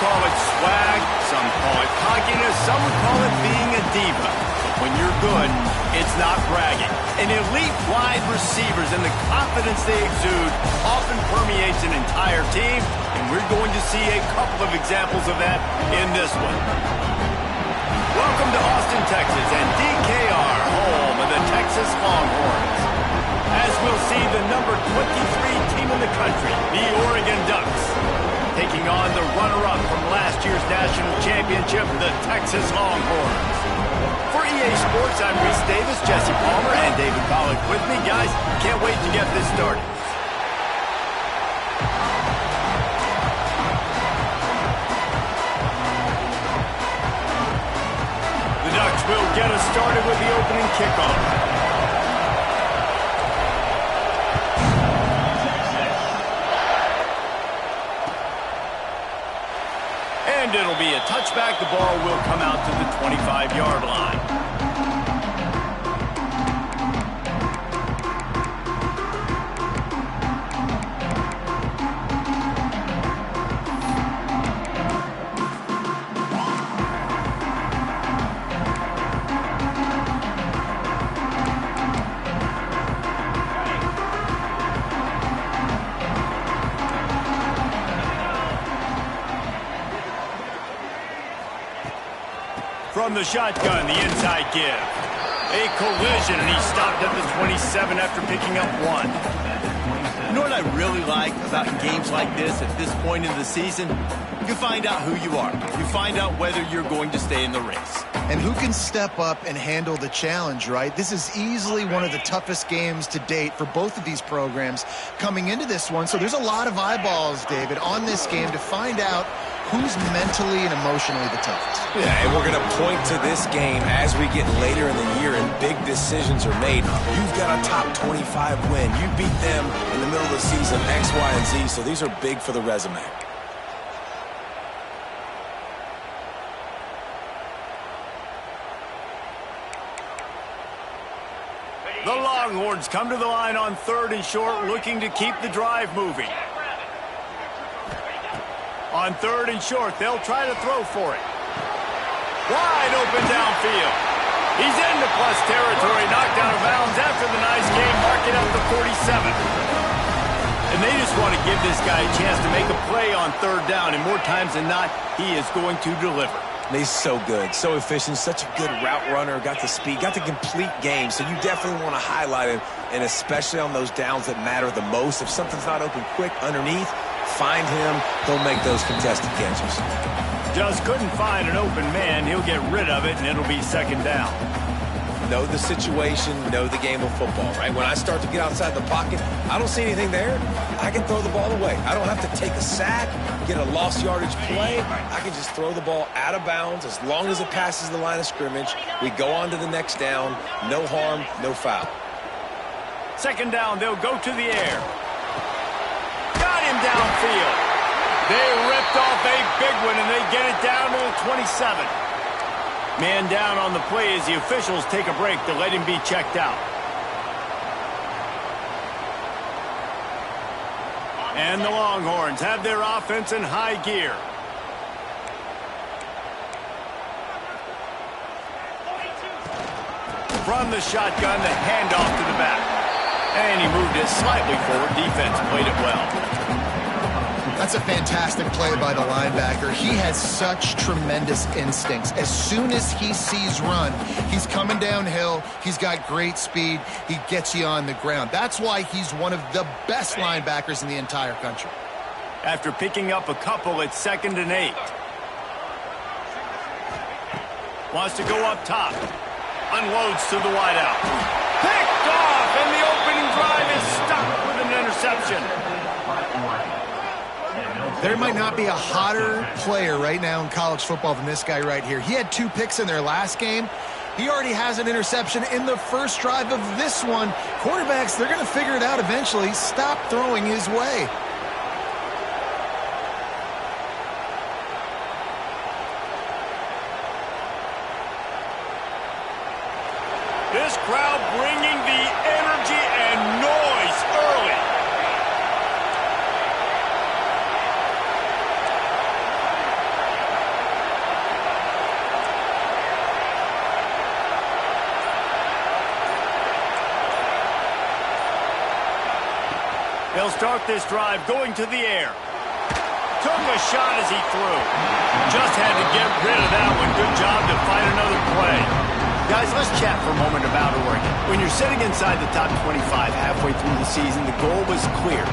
call it swag, some call it cockiness, some would call it being a diva. But when you're good, it's not bragging. And elite wide receivers and the confidence they exude often permeates an entire team, and we're going to see a couple of examples of that in this one. Welcome to Austin, Texas, and DKR, home of the Texas Longhorns. As we'll see, the number 23 team in the country, the Oregon Ducks, taking on the runner-up from last year's national championship, the Texas Longhorns. For EA Sports, I'm Reese Davis, Jesse Palmer, and David Pollack with me. Guys, can't wait to get this started. The Ducks will get us started with the opening kickoff. And it'll be a touchback. The ball will come out to the 25-yard line. From the shotgun, the inside give. A collision, and he stopped at the 27 after picking up one. You know what I really like about games like this at this point in the season? You find out who you are. You find out whether you're going to stay in the race. And who can step up and handle the challenge, right? This is easily one of the toughest games to date for both of these programs coming into this one. So there's a lot of eyeballs, David, on this game to find out who's mentally and emotionally the toughest. Yeah, and we're going to point to this game as we get later in the year and big decisions are made. You've got a top 25 win. You beat them in the middle of the season, X, Y, and Z, so these are big for the resume. The Longhorns come to the line on 3rd and short, looking to keep the drive moving. On 3rd and short, they'll try to throw for it. Wide open downfield. He's into plus territory, knocked out of bounds after the nice game, marking up the 47. And they just want to give this guy a chance to make a play on 3rd down, and more times than not, he is going to deliver. He's so good, so efficient, such a good route runner, got the speed, got the complete game, so you definitely want to highlight him, and especially on those downs that matter the most. If something's not open quick underneath, find him, he'll make those contested catches. Just couldn't find an open man. He'll get rid of it, and it'll be 2nd down. Know the situation, know the game of football, right? When I start to get outside the pocket, I don't see anything there, I can throw the ball away. I don't have to take a sack, get a lost yardage play. I can just throw the ball out of bounds as long as it passes the line of scrimmage. We go on to the next down. No harm, no foul. 2nd down, they'll go to the air. Got him downfield. They ripped off a big one, and they get it down to the 27. Man down on the play as the officials take a break to let him be checked out. And the Longhorns have their offense in high gear. From the shotgun, the handoff to the back. And he moved it slightly forward. Defense played it well. That's a fantastic play by the linebacker. He has such tremendous instincts. As soon as he sees run, he's coming downhill. He's got great speed. He gets you on the ground. That's why he's one of the best linebackers in the entire country. After picking up a couple at 2nd and 8. Wants to go up top. Unloads to the wideout. Picked off, and the opening drive is stuck with an interception. There might not be a hotter player right now in college football than this guy right here. He had 2 picks in their last game. He already has an interception in the first drive of this one. Quarterbacks, they're going to figure it out eventually. Stop throwing his way. This crowd bringing the energy and noise early. They'll start this drive going to the air. Took a shot as he threw. Just had to get rid of that one. Good job to find another play. Guys, let's chat for a moment about Oregon. When you're sitting inside the top 25 halfway through the season, the goal was clear.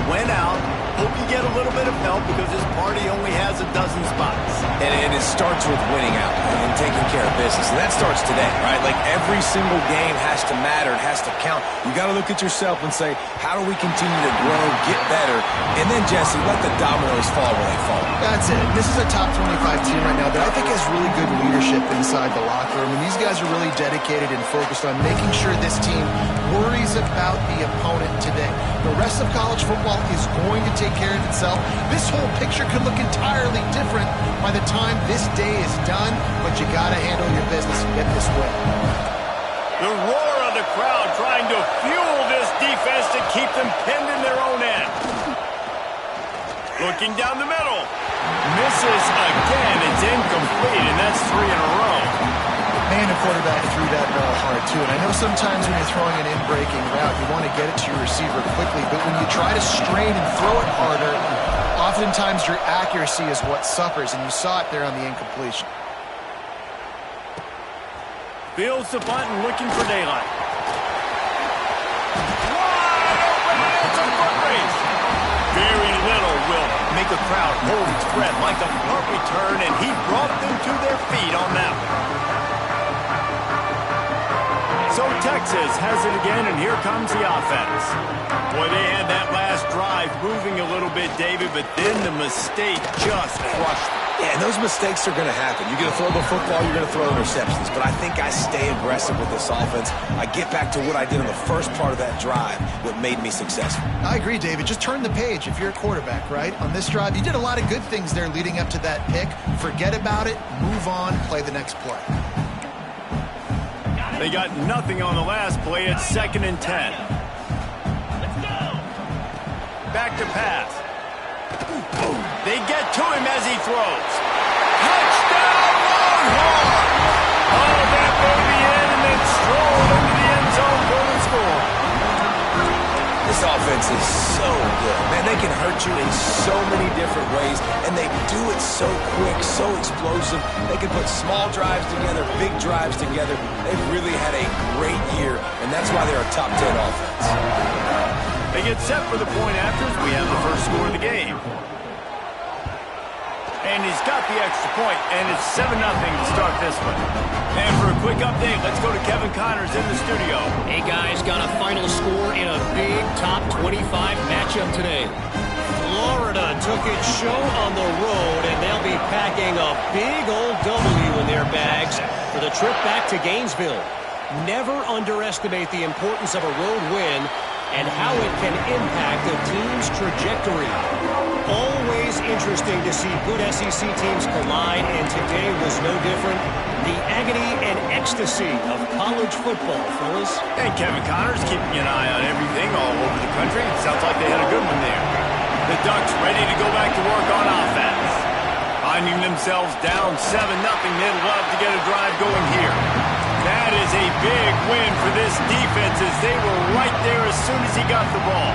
Went out, hope you get a little bit of help because this party only has a dozen spots. And it starts with winning out and taking care of business. And that starts today, right? Like every single game has to matter. It has to count. You got to look at yourself and say, how do we continue to grow, get better? And then, Jesse, let the dominoes fall where they fall. That's it. This is a top 25 team right now that I think has really good leadership inside the locker room. And these guys are really dedicated and focused on making sure this team worries about the opponent today. The rest of college football is going to take care of itself. This whole picture could look entirely different by the time this day is done, but you got to handle your business and get this win. The roar of the crowd trying to fuel this defense to keep them pinned in their own end. Looking down the middle. Misses again. It's incomplete, and that's 3 in a row. Man, the quarterback threw that ball hard, too. And I know sometimes when you're throwing an in-breaking route, you want to get it to your receiver quickly. But when you try to strain and throw it harder, oftentimes your accuracy is what suffers. And you saw it there on the incompletion. Fields the punt and looking for daylight. Wide open, and it's a foot race. Very little will make a crowd hold its breath like a punt return, and he brought them to their feet on that one. So Texas has it again, and here comes the offense. Boy, they had that last drive moving a little bit, David, but then the mistake just crushed them. Yeah, and those mistakes are going to happen. You're going to throw the football, you're going to throw interceptions. But I think I stay aggressive with this offense. I get back to what I did in the first part of that drive, what made me successful. I agree, David. Just turn the page if you're a quarterback, right? On this drive, you did a lot of good things there leading up to that pick. Forget about it, move on, play the next play. They got nothing on the last play. It's 2nd and 10. Back to pass. They get to him as he throws. Touchdown, Longhorn! Oh, that baby in and then stroll into the end zone for the score. This offense is so good. Man, they can hurt you in so many different ways, and they do it so quick, so explosive. They can put small drives together, big drives together. They've really had a great year, and that's why they're a top 10 offense. They get set for the point afters. We have the first score of the game. And he's got the extra point, and it's 7-0 to start this one. And for a quick update, let's go to Kevin Connors in the studio. Hey, guys, got a final score in a big top 25 matchup today. Florida took its show on the road, and they'll be packing a big old W in their bags for the trip back to Gainesville. Never underestimate the importance of a road win and how it can impact a team's trajectory. Always interesting to see good SEC teams collide, and today was no different. The agony and ecstasy of college football, fellas. And Kevin Connors keeping an eye on everything all over the country. Sounds like they had a good one there. The Ducks ready to go back to work on offense. Finding themselves down 7-0, they'd love to get a drive going here. That is a big win for this defense as they were right there as soon as he got the ball.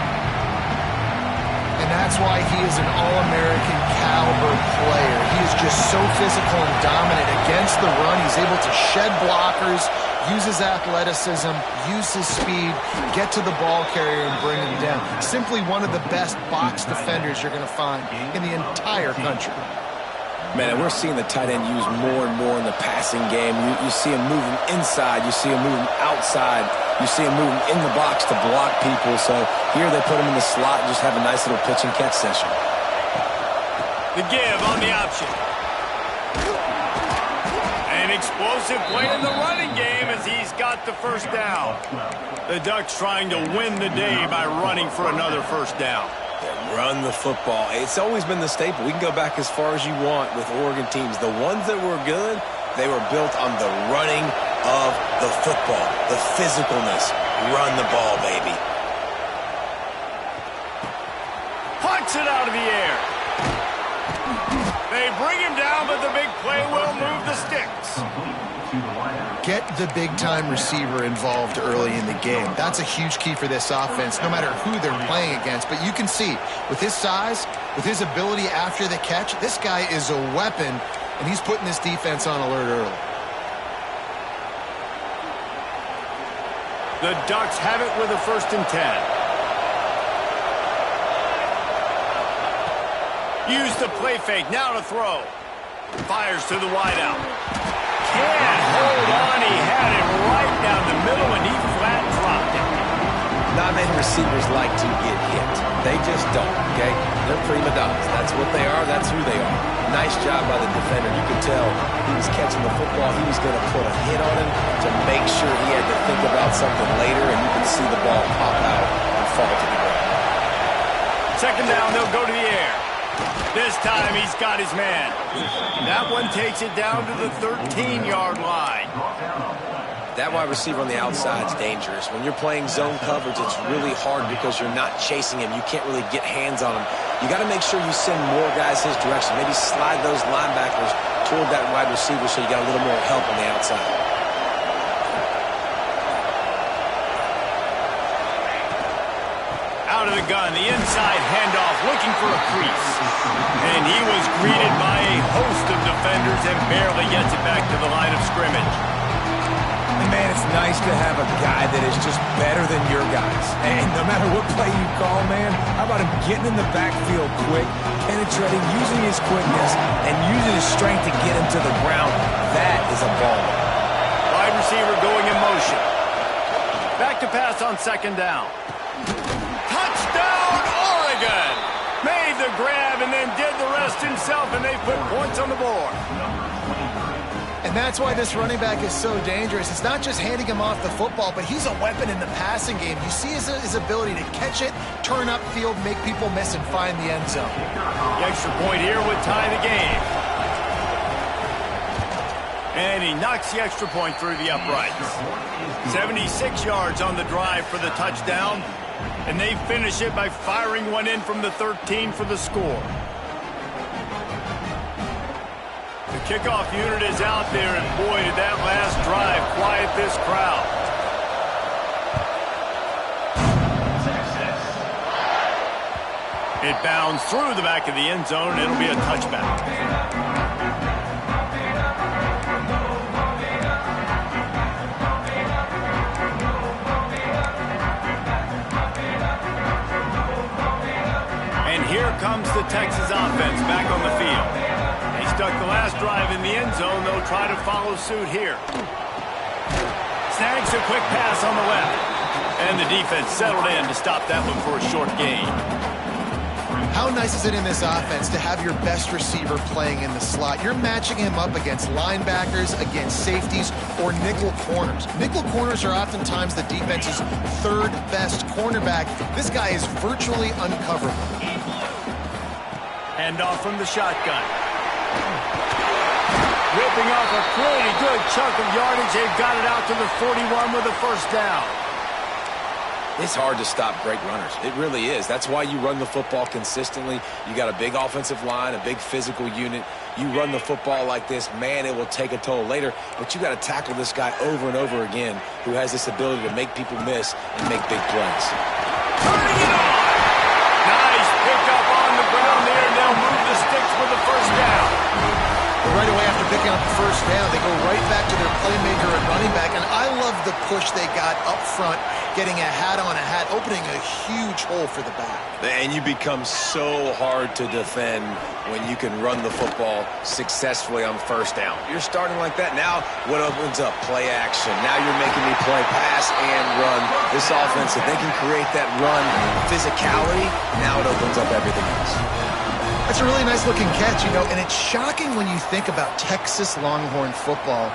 And that's why he is an All-American caliber player. He is just so physical and dominant against the run. He's able to shed blockers, use his athleticism, use his speed, get to the ball carrier and bring him down. Simply one of the best box defenders you're going to find in the entire country. Man, we're seeing the tight end used more and more in the passing game. You see him moving inside. You see him moving outside. You see him moving in the box to block people. So here they put him in the slot and just have a nice little pitch and catch session. The give on the option. An explosive play in the running game as he's got the first down. The Ducks trying to win the day by running for another first down. Run the football. It's always been the staple. We can go back as far as you want with Oregon teams. The ones that were good, they were built on the running of the football, the physicalness. Run the ball, baby. Punts it out of the air. They bring him down, but the big play will move the sticks. Get the big-time receiver involved early in the game. That's a huge key for this offense, no matter who they're playing against. But you can see, with his size, with his ability after the catch, this guy is a weapon, and he's putting this defense on alert early. The Ducks have it with a 1st and 10. Use the play fake, now to throw. Fires to the wideout. Can't hold on, he had it right down the middle, and he flat dropped it. Not many receivers like to get hit. They just don't, okay? They're prima donnas. That's what they are. That's who they are. Nice job by the defender. You could tell he was catching the football. He was going to put a hit on him to make sure he had to think about something later, and you can see the ball pop out and fall to the ground. 2nd down, they'll go to the air. This time he's got his man. That one takes it down to the 13-yard line. That wide receiver on the outside is dangerous. When you're playing zone coverage, it's really hard because you're not chasing him. You can't really get hands on him. You got to make sure you send more guys his direction. Maybe slide those linebackers toward that wide receiver so you got a little more help on the outside. Out of the gun, the inside handoff, looking for a crease. And he was greeted by a host of defenders and barely gets it back to the line of scrimmage. And man, it's nice to have a guy that is just better than your guys. And no matter what play you call, man, how about him getting in the backfield quick, penetrating, using his quickness, and using his strength to get him to the ground? That is a ball. Wide receiver going in motion. Back to pass on 2nd down. Touchdown, Oregon! Made the grab and then did the rest himself, and they put points on the board. And that's why this running back is so dangerous. It's not just handing him off the football, but he's a weapon in the passing game. You see his ability to catch it, turn upfield, make people miss, and find the end zone. The extra point here would tie the game. And he knocks the extra point through the uprights. 76 yards on the drive for the touchdown. And they finish it by firing one in from the 13 for the score. The kickoff unit is out there, and boy, did that last drive quiet this crowd. It bounds through the back of the end zone, and it'll be a touchback. Here comes the Texas offense back on the field. They stuck the last drive in the end zone. They'll try to follow suit here. Snags a quick pass on the left. And the defense settled in to stop that one for a short gain. How nice is it in this offense to have your best receiver playing in the slot? You're matching him up against linebackers, against safeties, or nickel corners. Nickel corners are oftentimes the defense's 3rd best cornerback. This guy is virtually uncoverable. Handoff from the shotgun. Ripping off a pretty good chunk of yardage. They've got it out to the 41 with a 1st down. It's hard to stop great runners. It really is. That's why you run the football consistently. You got a big offensive line, a big physical unit. You run the football like this, man, it will take a toll later. But you got to tackle this guy over and over again who has this ability to make people miss and make big plays. Turning it on. Nice pickup on the ground there. They'll move the sticks for the 1st down. But right away after picking up the 1st down, they go right back to their playmaker and running back. And I love the push they got up front, getting a hat on a hat, opening a huge hole for the back. And you become so hard to defend when you can run the football successfully on 1st down. You're starting like that. Now what opens up? Play action. Now you're making me play pass and run. This offense, if they can create that run physicality, now it opens up everything else. That's a really nice looking catch, you know, and it's shocking when you think about Texas Longhorn football.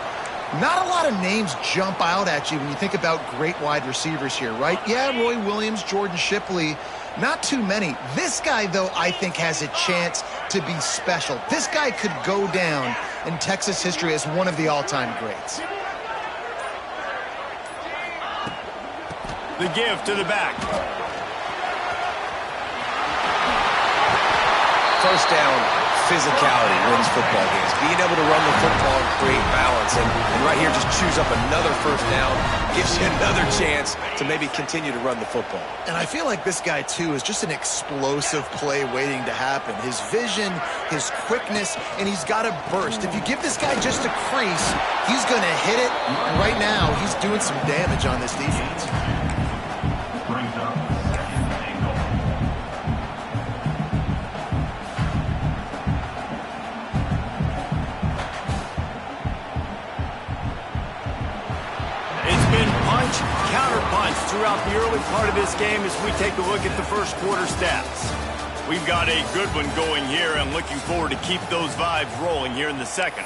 Not a lot of names jump out at you when you think about great wide receivers here, right? Yeah, Roy Williams, Jordan Shipley, not too many. This guy, though, I think has a chance to be special. This guy could go down in Texas history as one of the all-time greats. The give to the back. 1st down, physicality wins football games. Being able to run the football and create balance. And right here, just choose up another first down. Gives you another chance to maybe continue to run the football. And I feel like this guy, too, is just an explosive play waiting to happen. His vision, his quickness, and he's got a burst. If you give this guy just a crease, he's going to hit it. And right now, he's doing some damage on this defense. Counter-punch throughout the early part of this game as we take a look at the first quarter stats. We've got a good one going here and looking forward to keep those vibes rolling here in the second.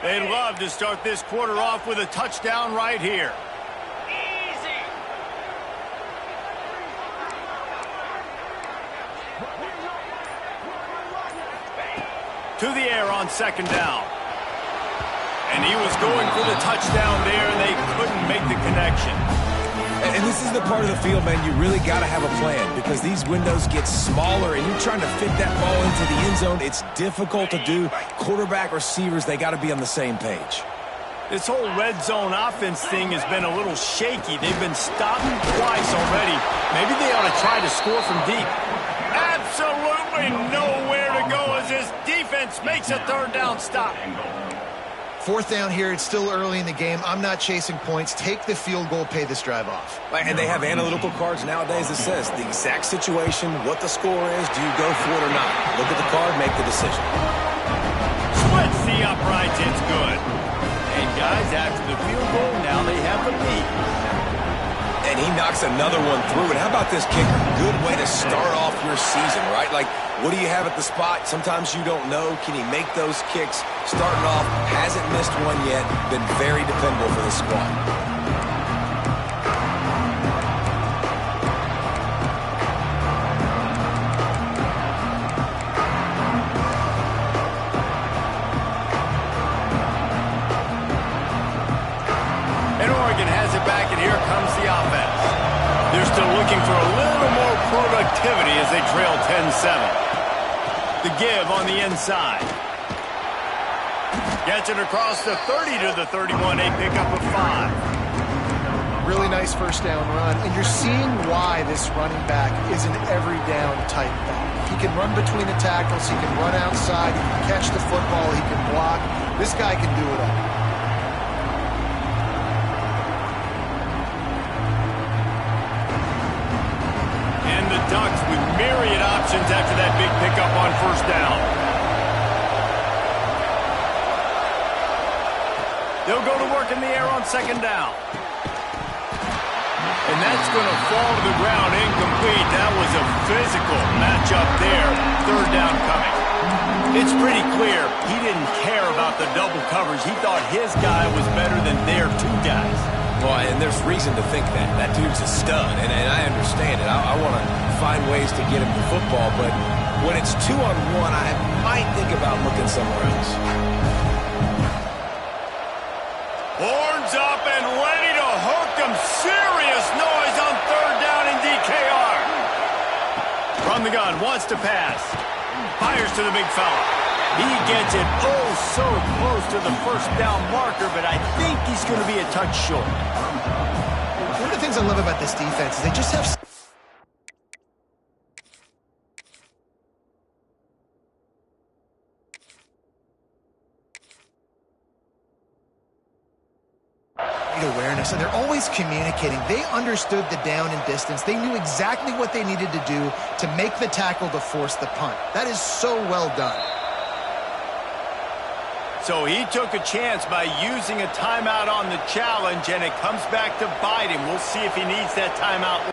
They'd love to start this quarter off with a touchdown right here. To the air on second down. And he was going for the touchdown there, and they couldn't make the connection. And this is the part of the field, man, you really got to have a plan because these windows get smaller and you're trying to fit that ball into the end zone. It's difficult to do. Quarterback, receivers, they got to be on the same page. This whole red zone offense thing has been a little shaky. They've been stopped twice already. Maybe they ought to try to score from deep. Absolutely nowhere to go as this defense makes a third down stop. Fourth down here. It's still early in the game. I'm not chasing points. Take the field goal, pay this drive off. And they have analytical cards nowadays that says the exact situation, what the score is, do you go for it or not? Look at the card, make the decision. Splits the uprights, it's good. And guys, after the field goal, now they have the lead. And he knocks another one through. And how about this kicker? Good way to start off your season, right? Like, what do you have at the spot? Sometimes you don't know. Can he make those kicks? Starting off, hasn't missed one yet. Been very dependable for the squad. For a little more productivity as they trail 10-7. The give on the inside. Gets it across the 30 to the 31, a pickup of 5. Really nice first down run, and you're seeing why this running back is an every down type back. He can run between the tackles, he can run outside, he can catch the football, he can block. This guy can do it all. Ducks with myriad options after that big pickup on first down. They'll go to work in the air on second down. And that's going to fall to the ground incomplete. That was a physical matchup there. Third down coming. It's pretty clear he didn't care about the double coverage. He thought his guy was better than their two guys. Well, and there's reason to think that. That dude's a stud, and I understand it. I want to find ways to get him the football, but when it's 2-on-1, I might think about looking somewhere else. Horns up and ready to hook them. Serious noise on third down in DKR. From the gun, wants to pass. Fires to the big fella. He gets it so close to the first down marker, but I think he's going to be a touch short. One of the things I love about this defense is they just have awareness, and they're always communicating. They understood the down and distance. They knew exactly what they needed to do to make the tackle to force the punt. That is so well done. So he took a chance by using a timeout on the challenge, and it comes back to bite him. We'll see if he needs that timeout.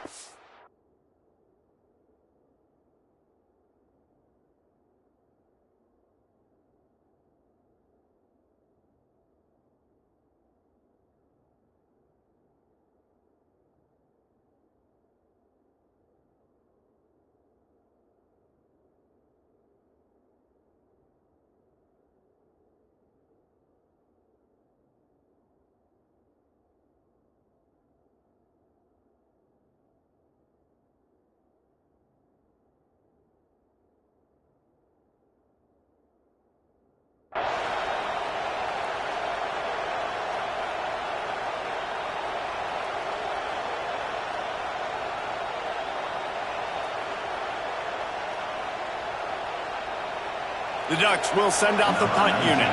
The Ducks will send out the punt unit.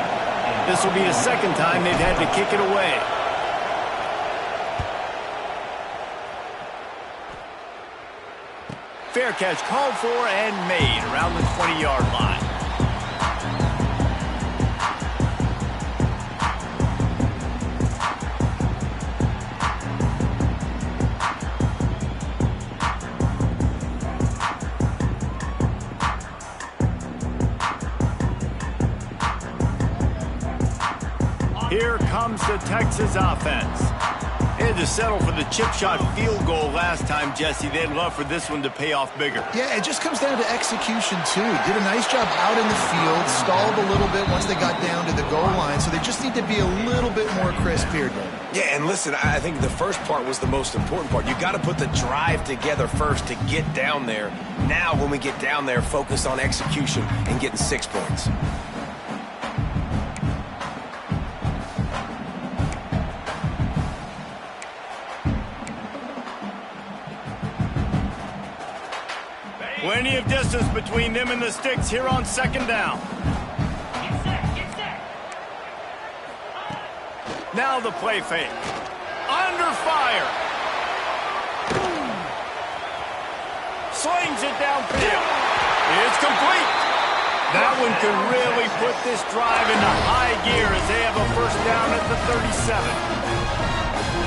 This will be the second time they've had to kick it away. Fair catch called for and made around the 20-yard line. Here comes the Texas offense. They had to settle for the chip shot field goal last time, Jesse. They'd love for this one to pay off bigger. Yeah, it just comes down to execution, too. Did a nice job out in the field, stalled a little bit once they got down to the goal line, so they just need to be a little bit more crisp here, Dave. Yeah, and listen, I think the first part was the most important part. You got to put the drive together first to get down there. Now, when we get down there, focus on execution and getting 6 points. Plenty of distance between them and the sticks here on second down. Get set. Now the play fake. Under fire. Slings it downfield. It's complete. That one could really put this drive into high gear as they have a first down at the 37.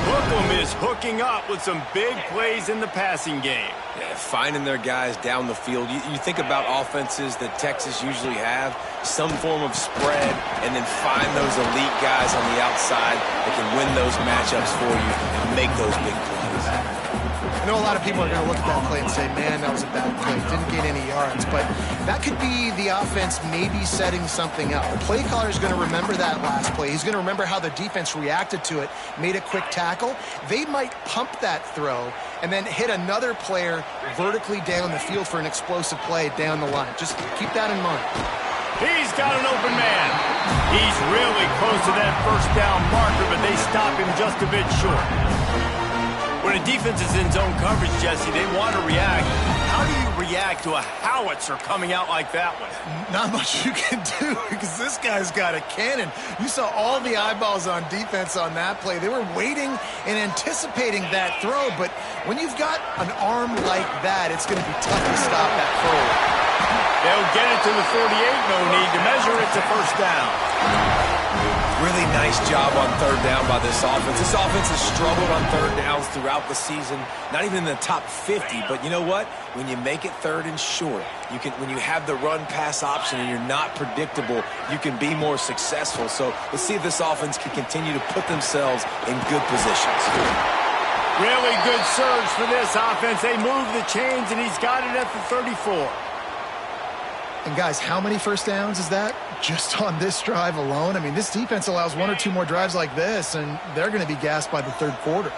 Brooklyn is hooking up with some big plays in the passing game. Yeah, finding their guys down the field. You think about offenses that Texas usually have, some form of spread, and then find those elite guys on the outside that can win those matchups for you and make those big plays. I know a lot of people are going to look at that play and say, man, that was a bad play. Didn't get any yards. But that could be the offense maybe setting something up. The play caller is going to remember that last play. He's going to remember how the defense reacted to it, made a quick tackle. They might pump that throw and then hit another player vertically down the field for an explosive play down the line. Just keep that in mind. He's got an open man. He's really close to that first down marker, but they stop him just a bit short. When a defense is in zone coverage, Jesse, they want to react. How do you react to a howitzer coming out like that one? Not much you can do because this guy's got a cannon. You saw all the eyeballs on defense on that play. They were waiting and anticipating that throw, but when you've got an arm like that, it's going to be tough to stop that throw. They'll get it to the 48, no need to measure it to first down. Really nice job on third down by this offense. This offense has struggled on third downs throughout the season, not even in the top 50. But you know what? When you make it third and short, when you have the run-pass option and you're not predictable, you can be more successful. So let's see if this offense can continue to put themselves in good positions. Really good surge for this offense. They move the chains, and he's got it at the 34. And guys, how many first downs is that? Just on this drive alone? I mean, this defense allows 1 or 2 more drives like this, and they're going to be gassed by the third quarter.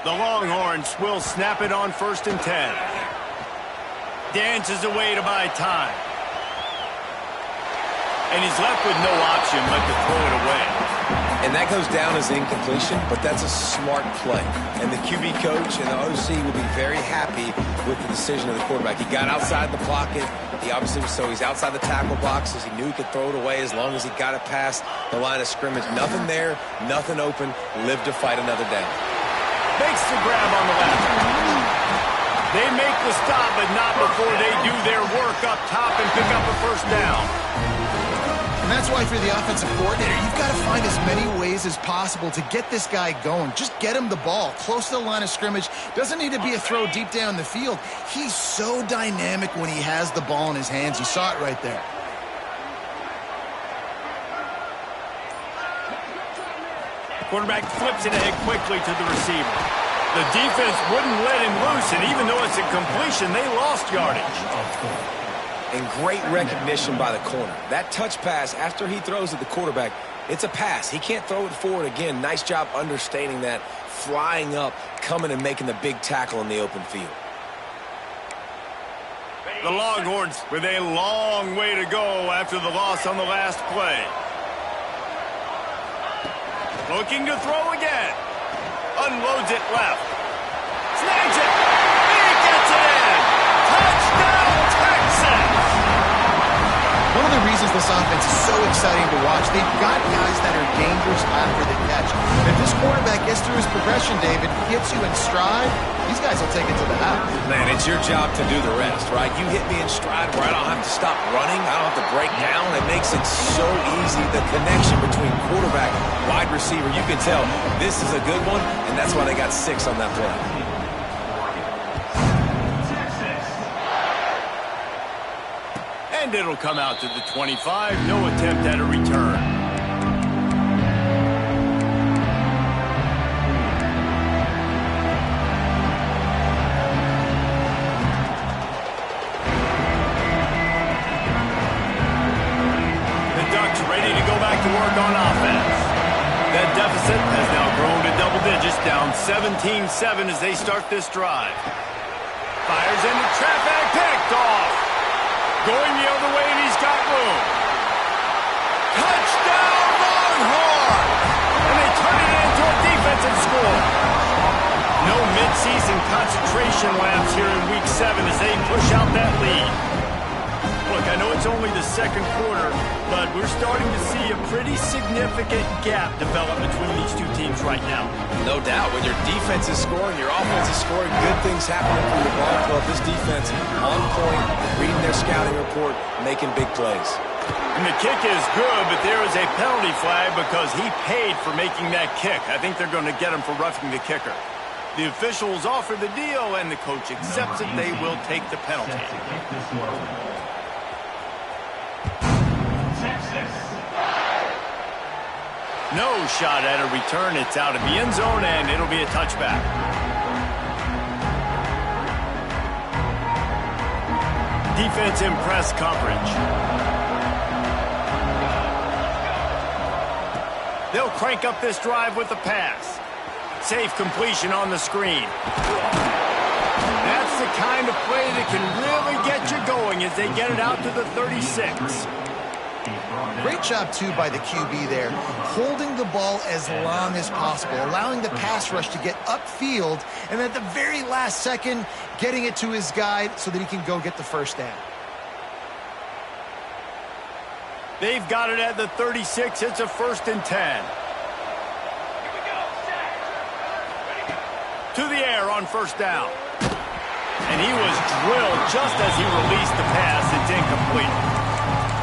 The Longhorns will snap it on 1st and 10. Dances away to buy time. And he's left with no option but to throw it away. And that goes down as an incompletion, but that's a smart play. And the QB coach and the OC will be very happy with the decision of the quarterback. He got outside the pocket. He obviously he's outside the tackle boxes. He knew he could throw it away as long as he got it past the line of scrimmage. Nothing there, nothing open. Live to fight another down. Makes the grab on the left. They make the stop, but not before they do their work up top and pick up a first down. And that's why for the offensive coordinator, you've got to find as many ways as possible to get this guy going. Just get him the ball close to the line of scrimmage. Doesn't need to be a throw deep down the field. He's so dynamic when he has the ball in his hands. You saw it right there. Quarterback flips it ahead quickly to the receiver. The defense wouldn't let him loose, and even though it's a completion, they lost yardage. And great recognition by the corner. That touch pass, after he throws at the quarterback, it's a pass. He can't throw it forward again. Nice job understanding that, flying up, coming and making the big tackle in the open field. The Longhorns with a long way to go after the loss on the last play. Looking to throw again. Unloads it left. Snags it. He gets it in. Touchdown, Texas! One of the reasons the this offense is so exciting to watch. They've got guys that are dangerous after the catch. If this quarterback gets through his progression, David, gets you in stride, these guys will take it to the house. Man, it's your job to do the rest, right? You hit me in stride where I don't have to stop running. I don't have to break down. It makes it so easy. The connection between quarterback, wide receiver, you can tell this is a good one, and that's why they got 6 on that play. And it'll come out to the 25. No attempt at a return. The Ducks ready to go back to work on offense. That deficit has now grown to double digits, down 17-7 as they start this drive. Fires into traffic, picked off. Going the other way, and he's got room. Touchdown, Longhorn! And they turn it into a defensive score. No midseason concentration laps here in Week 7 as they push out that lead. Look, I know it's only the second quarter, but we're starting to see a pretty significant gap develop between these two teams right now. No doubt. When your defense is scoring, your offense is scoring, good things happening for your ball club. This defense on point, reading their scouting report, making big plays. And the kick is good, but there is a penalty flag because he paid for making that kick. I think they're going to get him for roughing the kicker. The officials offer the deal, and the coach accepts it. They will take the penalty. No shot at a return. It's out of the end zone, and it'll be a touchback. Defense in press coverage. They'll crank up this drive with the pass. Safe completion on the screen. That's the kind of play that can really get you going as they get it out to the 36. Great job, too, by the QB there, holding the ball as long as possible, allowing the pass rush to get upfield, and at the very last second, getting it to his guy so that he can go get the first down. They've got it at the 36. It's a 1st and 10. To the air on 1st down. And he was drilled just as he released the pass. It's incomplete.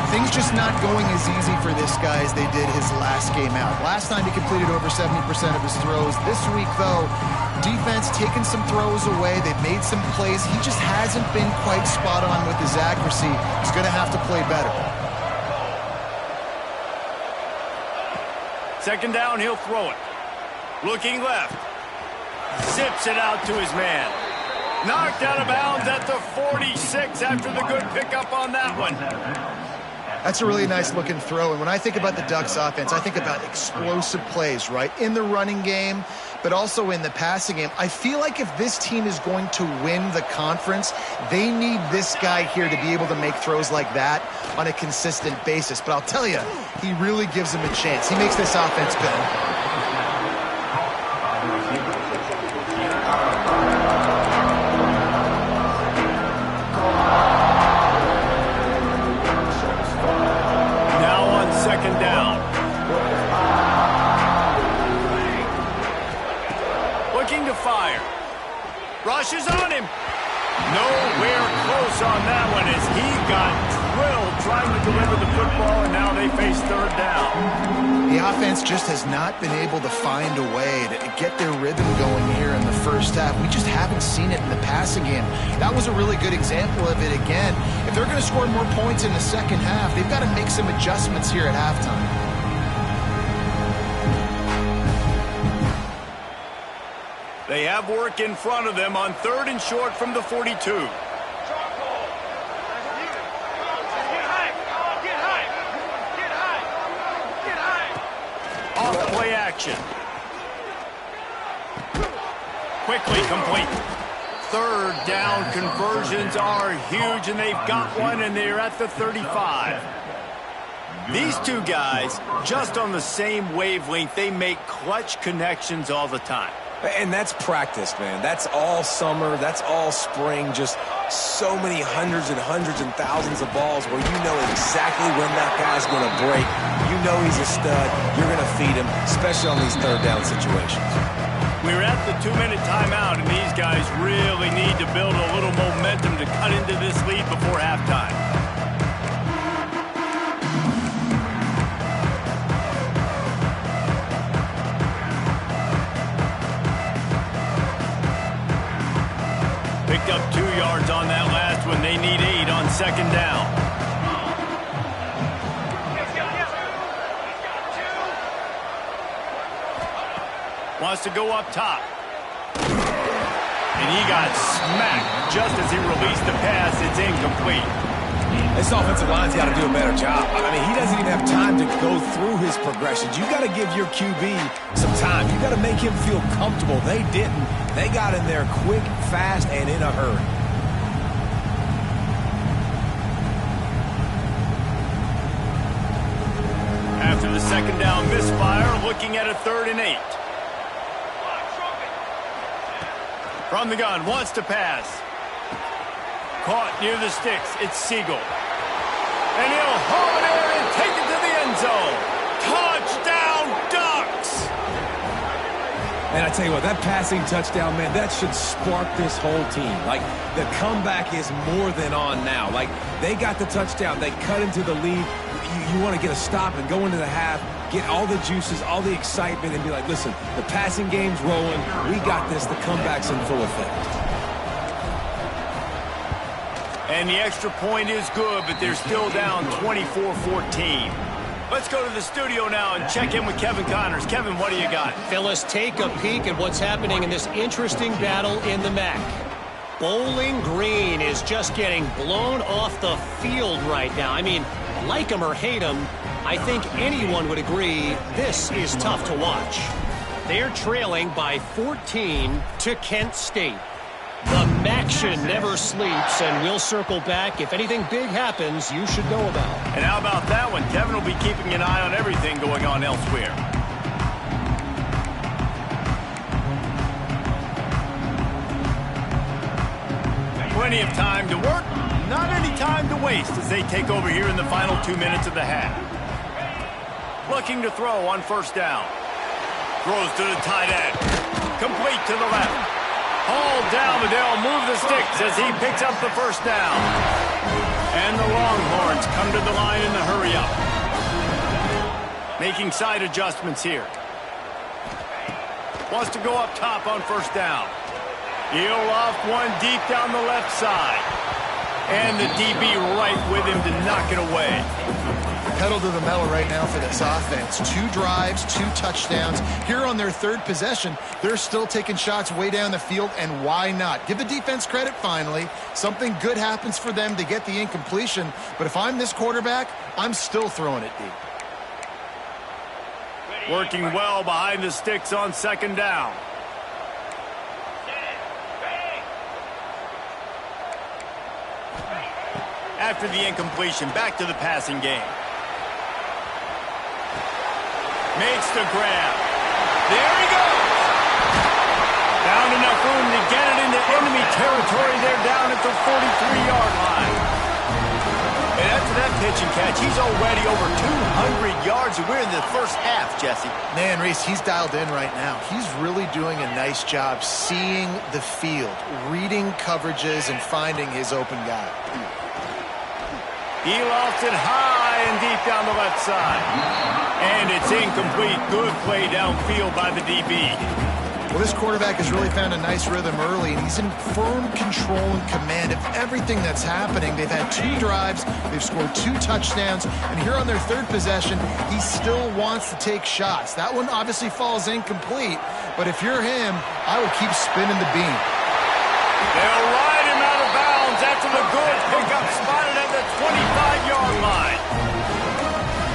Things just not going as easy for this guy as they did his last game out. Last time he completed over 70% of his throws. This week, though, defense taking some throws away. They've made some plays. He just hasn't been quite spot on with his accuracy. He's going to have to play better. 2nd down, he'll throw it. Looking left. Zips it out to his man. Knocked out of bounds at the 46 after the good pickup on that one. That's a really nice-looking throw. And when I think about the Ducks offense, I think about explosive plays, right? In the running game, but also in the passing game. I feel like if this team is going to win the conference, they need this guy here to be able to make throws like that on a consistent basis. But I'll tell you, he really gives them a chance. He makes this offense go. Rushes on him. Nowhere close on that one as he got drilled trying to deliver the football, and now they face 3rd down. The offense just has not been able to find a way to get their rhythm going here in the first half. We just haven't seen it in the passing game. That was a really good example of it again. If they're going to score more points in the second half, they've got to make some adjustments here at halftime. They have work in front of them on 3rd and short from the 42. Off play action. Quickly complete. 3rd down conversions are huge, and they've got one, and they're at the 35. These two guys, just on the same wavelength, they make clutch connections all the time. And that's practice, man. That's all summer. That's all spring. Just so many hundreds and thousands of balls where you know exactly when that guy's going to break. You know he's a stud. You're going to feed him, especially on these third down situations. We're at the 2-minute timeout, and these guys really need to build a little momentum to cut into this lead before halftime. Picked up 2 yards on that last one. They need 8 on second down. Wants to go up top. And he got smacked just as he released the pass. It's incomplete. This offensive line's got to do a better job. I mean, he doesn't even have time to go through his progressions. You got to give your QB some time. You got to make him feel comfortable. They didn't. They got in there quick, fast, and in a hurry. After the second down misfire, looking at a 3rd and 8. From the gun, wants to pass. Caught near the sticks. It's Siegel. And he'll haul it in and take it to the end zone. Touchdown, Ducks! And I tell you what, that passing touchdown, man, that should spark this whole team. Like, the comeback is more than on now. Like, they got the touchdown. They cut into the lead. You want to get a stop and go into the half, get all the juices, all the excitement, and be like, listen, the passing game's rolling. We got this. The comeback's in full effect. And the extra point is good, but they're still down 24-14. Let's go to the studio now and check in with Kevin Connors. Kevin, what do you got? Phyllis, take a peek at what's happening in this interesting battle in the MAC. Bowling Green is just getting blown off the field right now. I mean, like him or hate him, I think anyone would agree this is tough to watch. They're trailing by 14 to Kent State. The MACtion never sleeps, and we'll circle back. If anything big happens, you should know about. And how about that one? Kevin will be keeping an eye on everything going on elsewhere. Plenty of time to work, not any time to waste as they take over here in the final 2 minutes of the half. Looking to throw on first down. Throws to the tight end. Complete to the left. Hauled down, but they'll move the sticks as he picks up the first down. And the Longhorns come to the line in the hurry up. Making side adjustments here. Wants to go up top on first down. He'll loft one deep down the left side. And the DB right with him to knock it away. Pedal to the metal right now for this offense. 2 drives, 2 touchdowns. Here on their 3rd possession, they're still taking shots way down the field, and why not? Give the defense credit finally. Something good happens for them to get the incompletion, but if I'm this quarterback, I'm still throwing it deep. Working well behind the sticks on second down. After the incompletion, back to the passing game. Makes the grab. There he goes. Found enough room to get it into enemy territory. They're down at the 43-yard line. And after that pitch and catch, he's already over 200 yards. And we're in the first half, Jesse. Man, Reese, he's dialed in right now. He's really doing a nice job seeing the field, reading coverages, and finding his open guy. He lofts it high and deep down the left side. And it's incomplete. Good play downfield by the DB. Well, this quarterback has really found a nice rhythm early, and he's in firm control and command of everything that's happening. They've had 2 drives. They've scored 2 touchdowns. And here on their 3rd possession, he still wants to take shots. That one obviously falls incomplete. But if you're him, I would keep spinning the beam. They'll ride him out of bounds after the good pickup spotted at the 25-yard line.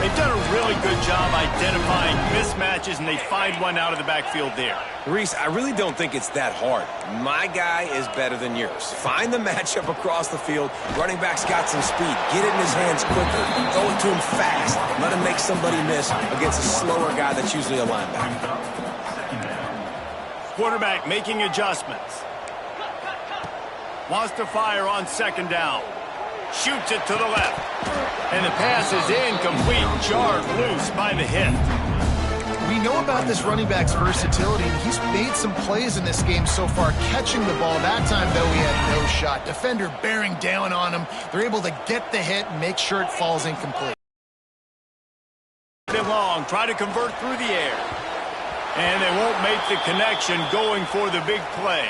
They've done a really good job identifying mismatches, and they find one out of the backfield there. Reese, I really don't think it's that hard. My guy is better than yours. Find the matchup across the field. Running back's got some speed. Get it in his hands quicker. Throw it to him fast. Let him make somebody miss against a slower guy that's usually a linebacker. Quarterback making adjustments. Wants to fire on second down. Shoots it to the left. And the pass is incomplete, jarred loose by the hit. We know about this running back's versatility, and he's made some plays in this game so far, catching the ball. That time, though, he had no shot. Defender bearing down on him. They're able to get the hit and make sure it falls incomplete. Long, try to convert through the air. And they won't make the connection going for the big play.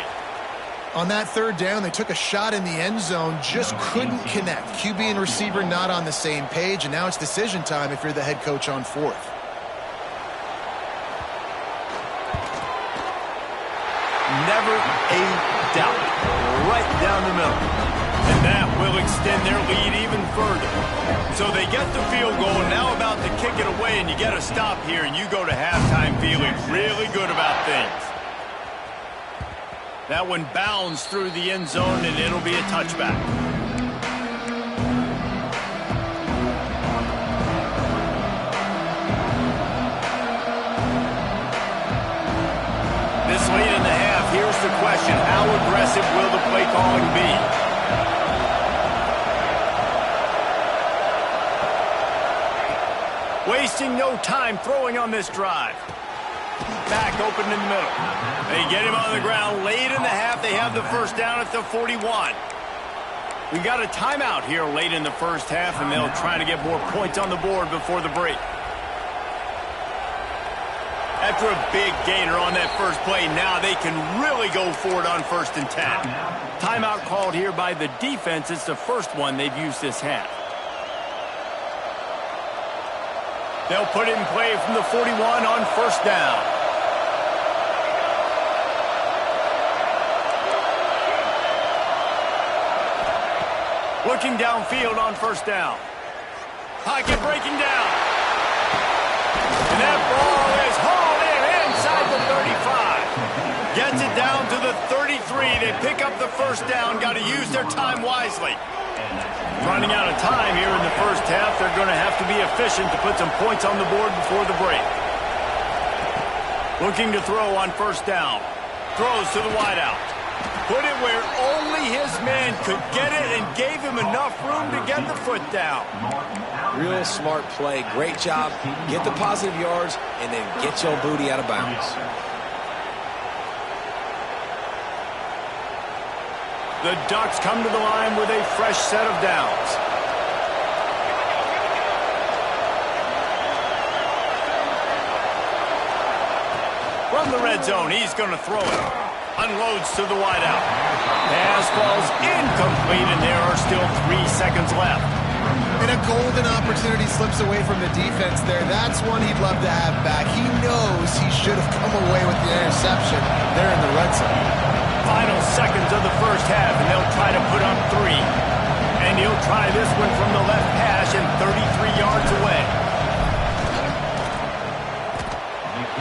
On that third down, they took a shot in the end zone, just couldn't connect. QB and receiver not on the same page, and now it's decision time if you're the head coach on fourth. Never a doubt. Right down the middle. And that will extend their lead even further. So they get the field goal, now about to kick it away, and you get a stop here, and you go to halftime feeling really good about things. That one bounds through the end zone, and it'll be a touchback. This late in the half, here's the question. How aggressive will the play calling be? Wasting no time throwing on this drive. Back open in the middle. They get him on the ground late in the half. They have the first down at the 41. We got a timeout here late in the first half, and they'll try to get more points on the board before the break. After a big gainer on that first play, now they can really go for it on 1st and 10. Timeout called here by the defense. It's the first one they've used this half. They'll put it in play from the 41 on 1st down. Looking downfield on 1st down. Pocket breaking down. And that ball is hauled in inside the 35. Gets it down to the 33. They pick up the 1st down. Got to use their time wisely. Running out of time here in the first half. They're going to have to be efficient to put some points on the board before the break. Looking to throw on 1st down. Throws to the wideout. Put it where only his man could get it and gave him enough room to get the foot down. Real smart play. Great job. Get the positive yards and then get your booty out of bounds. The Ducks come to the line with a fresh set of downs. From the red zone, he's going to throw it. Unloads to the wideout. Pass falls incomplete, and there are still 3 seconds left. And a golden opportunity slips away from the defense there. That's one he'd love to have back. He knows he should have come away with the interception there in the red zone. Final seconds of the first half, and they'll try to put up 3. And he'll try this one from the left hash and 33 yards away.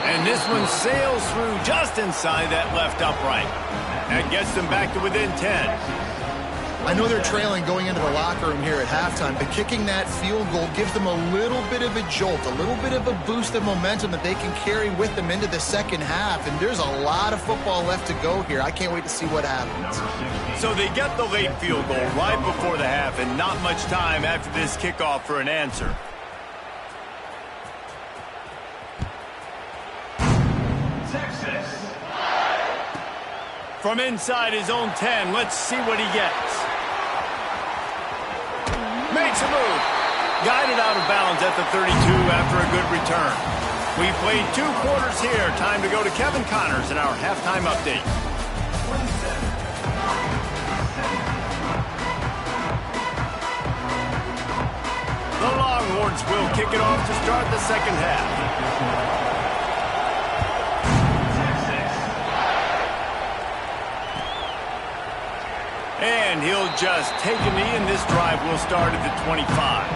And this one sails through just inside that left upright. That gets them back to within 10. I know they're trailing going into the locker room here at halftime, but kicking that field goal gives them a little bit of a jolt, a little bit of a boost of momentum that they can carry with them into the second half. And there's a lot of football left to go here. I can't wait to see what happens. So they get the late field goal right before the half, and not much time after this kickoff for an answer. From inside his own 10, let's see what he gets. Makes a move. Guided out of bounds at the 32 after a good return. We played 2 quarters here. Time to go to Kevin Connors in our halftime update. The Longhorns will kick it off to start the second half. And he'll just take a knee, and this drive will start at the 25.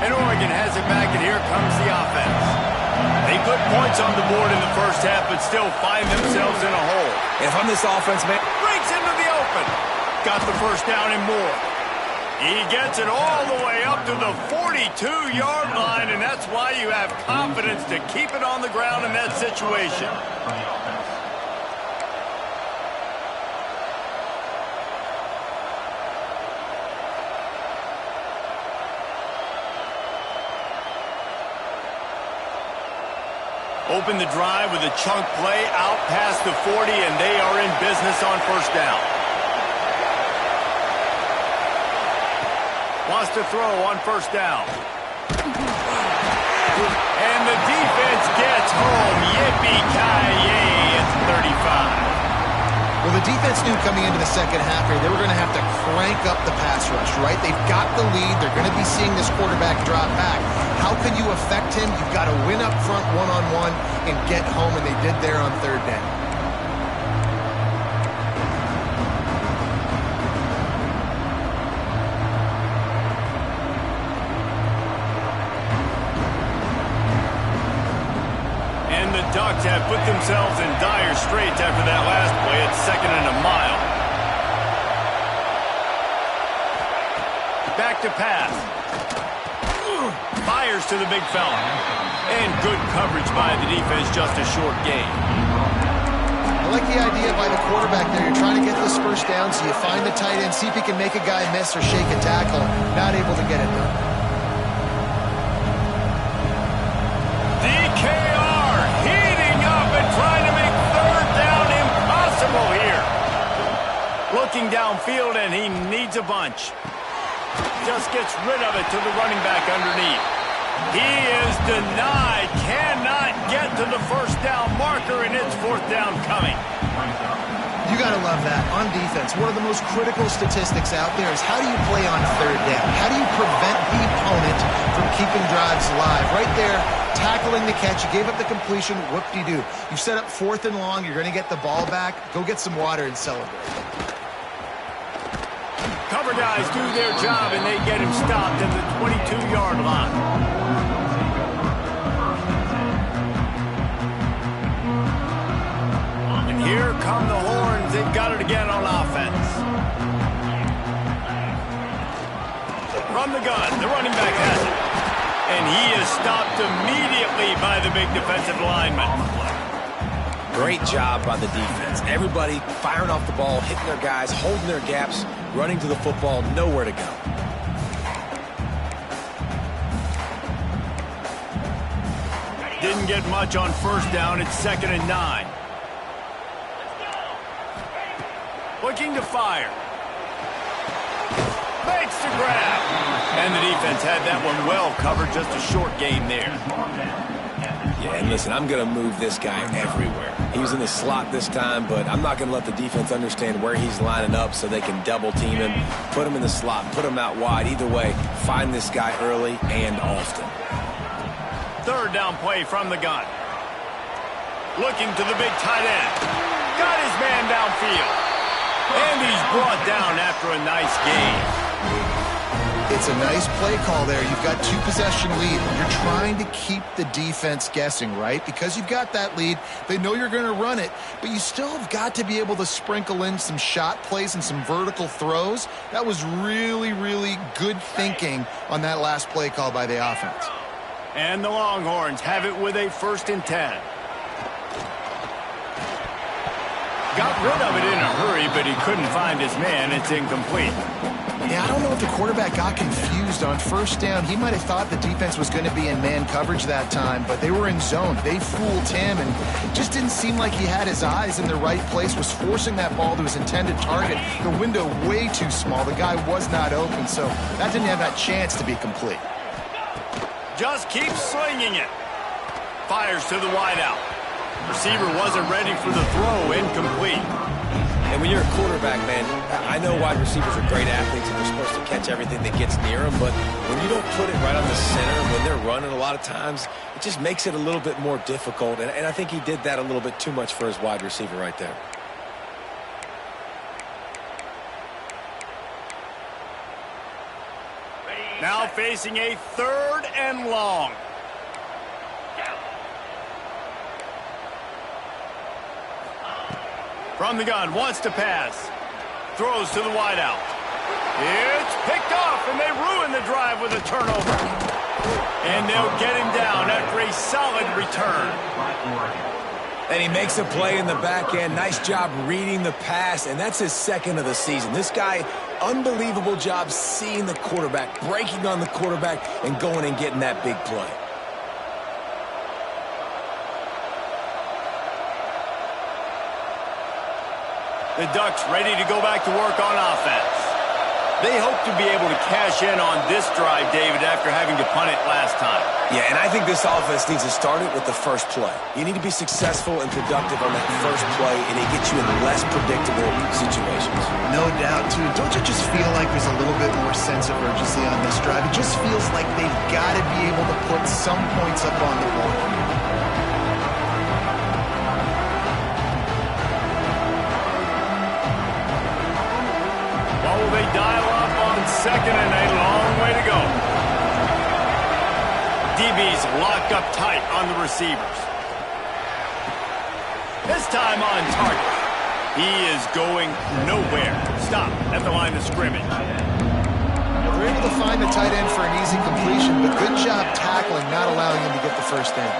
And Oregon has it back, and here comes the offense. find themselves in a hole. If I'm this offense, man, Breaks into the open. Got the first down and more. He gets it all the way up to the 42-yard line, and that's why you have confidence to keep it on the ground in that situation. Open the drive with a chunk play out past the 40, and they are in business on first down. Wants to throw on first down. And the defense gets home. Yippee-ki-yay, it's 35. Well, the defense knew coming into the second half here they were going to have to crank up the pass rush, right? They've got the lead. They're going to be seeing this quarterback drop back. How can you affect him? You've got to win up front one-on-one and get home, and they did there on third down. And the Ducks have put themselves in dire straits after that last play. It's 2nd and a mile. Back to pass. Fires to the big fella. And good coverage by the defense, just a short gain. I like the idea by the quarterback there. You're trying to get this first down, so you find the tight end, see if he can make a guy miss or shake a tackle. Not able to get it done. DKR heating up and trying to make third down impossible here. Looking downfield, and he needs a bunch. Just gets rid of it to the running back underneath. He is denied, cannot get to the first down marker, and it's fourth down coming. You got to love that. On defense, one of the most critical statistics out there is how do you play on third down? How do you prevent the opponent from keeping drives alive? Right there, tackling the catch. You gave up the completion. Whoop-de-doo. You set up 4th and long. You're going to get the ball back. Go get some water and celebrate. Cover guys do their job, and they get him stopped at the 22-yard line. And here come the horns. They've got it again on offense. From the gun, the running back has it. And he is stopped immediately by the big defensive lineman. great job by the defense. Everybody firing off the ball, hitting their guys, holding their gaps, running to the football, nowhere to go. Didn't get much on first down. It's 2nd and 9. Looking to fire. Makes the grab. And the defense had that one well covered. Just a short gain there. Yeah, and listen, I'm going to move this guy everywhere. He was in the slot this time, but I'm not going to let the defense understand where he's lining up so they can double team him, put him in the slot, put him out wide. Either way, find this guy early and often. Third down play from the gun. Looking to the big tight end. Got his man downfield. And he's brought down after a nice gain. It's a nice play call there. You've got 2-possession lead. You're trying to keep the defense guessing, right? Because you've got that lead. They know you're going to run it, but you still have got to be able to sprinkle in some shot plays and some vertical throws. That was really, really good thinking on that last play call by the offense. And the Longhorns have it with a 1st and 10. Got rid of it in a hurry, but he couldn't find his man. It's incomplete. Yeah, I don't know if the quarterback got confused on first down. He might have thought the defense was going to be in man coverage that time, but they were in zone. They fooled him, and just didn't seem like he had his eyes in the right place, was forcing that ball to his intended target. The window way too small. The guy was not open, so that didn't have that chance to be complete. Just keeps slinging it. Fires to the wideout. Receiver wasn't ready for the throw. Incomplete. And when you're a quarterback, man, I know wide receivers are great athletes and they're supposed to catch everything that gets near them, but when you don't put it right on the center, when they're running a lot of times, it just makes it a little bit more difficult. And I think he did that a little bit too much for his wide receiver right there. Now facing a 3rd and long. From the gun, wants to pass. Throws to the wideout. It's picked off, and they ruin the drive with a turnover. And they'll get him down after a solid return. And he makes a play in the back end. Nice job reading the pass, and that's his second of the season. This guy, unbelievable job seeing the quarterback, breaking on the quarterback, and going and getting that big play. The Ducks ready to go back to work on offense. They hope to be able to cash in on this drive, David, after having to punt it last time. Yeah, and I think this offense needs to start it with the first play. You need to be successful and productive on that first play, and it gets you in less predictable situations. No doubt, too. Don't you just feel like there's a little bit more sense of urgency on this drive? It just feels like they've got to be able to put some points up on the board. They dial up on second and a long way to go. DB's locked up tight on the receivers. This time on target. He is going nowhere. Stop at the line of scrimmage. They're able to find the tight end for an easy completion, but good job tackling, not allowing him to get the first down.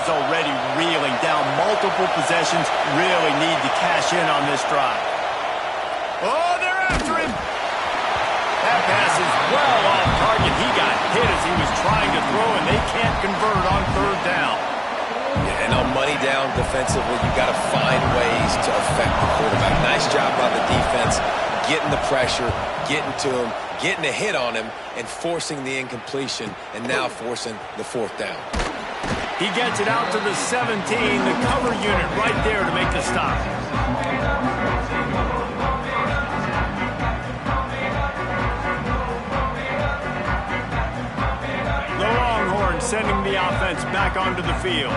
Already reeling down multiple possessions. Really need to cash in on this drive. Oh, they're after him. That pass is well off target. He got hit as he was trying to throw, and they can't convert on third down. Yeah, and on money down defensively, you got to find ways to affect the quarterback. Nice job by the defense, getting the pressure, getting to him, getting a hit on him, and forcing the incompletion, and now forcing the fourth down. He gets it out to the 17, the cover unit right there to make the stop. The Longhorns sending the offense back onto the field.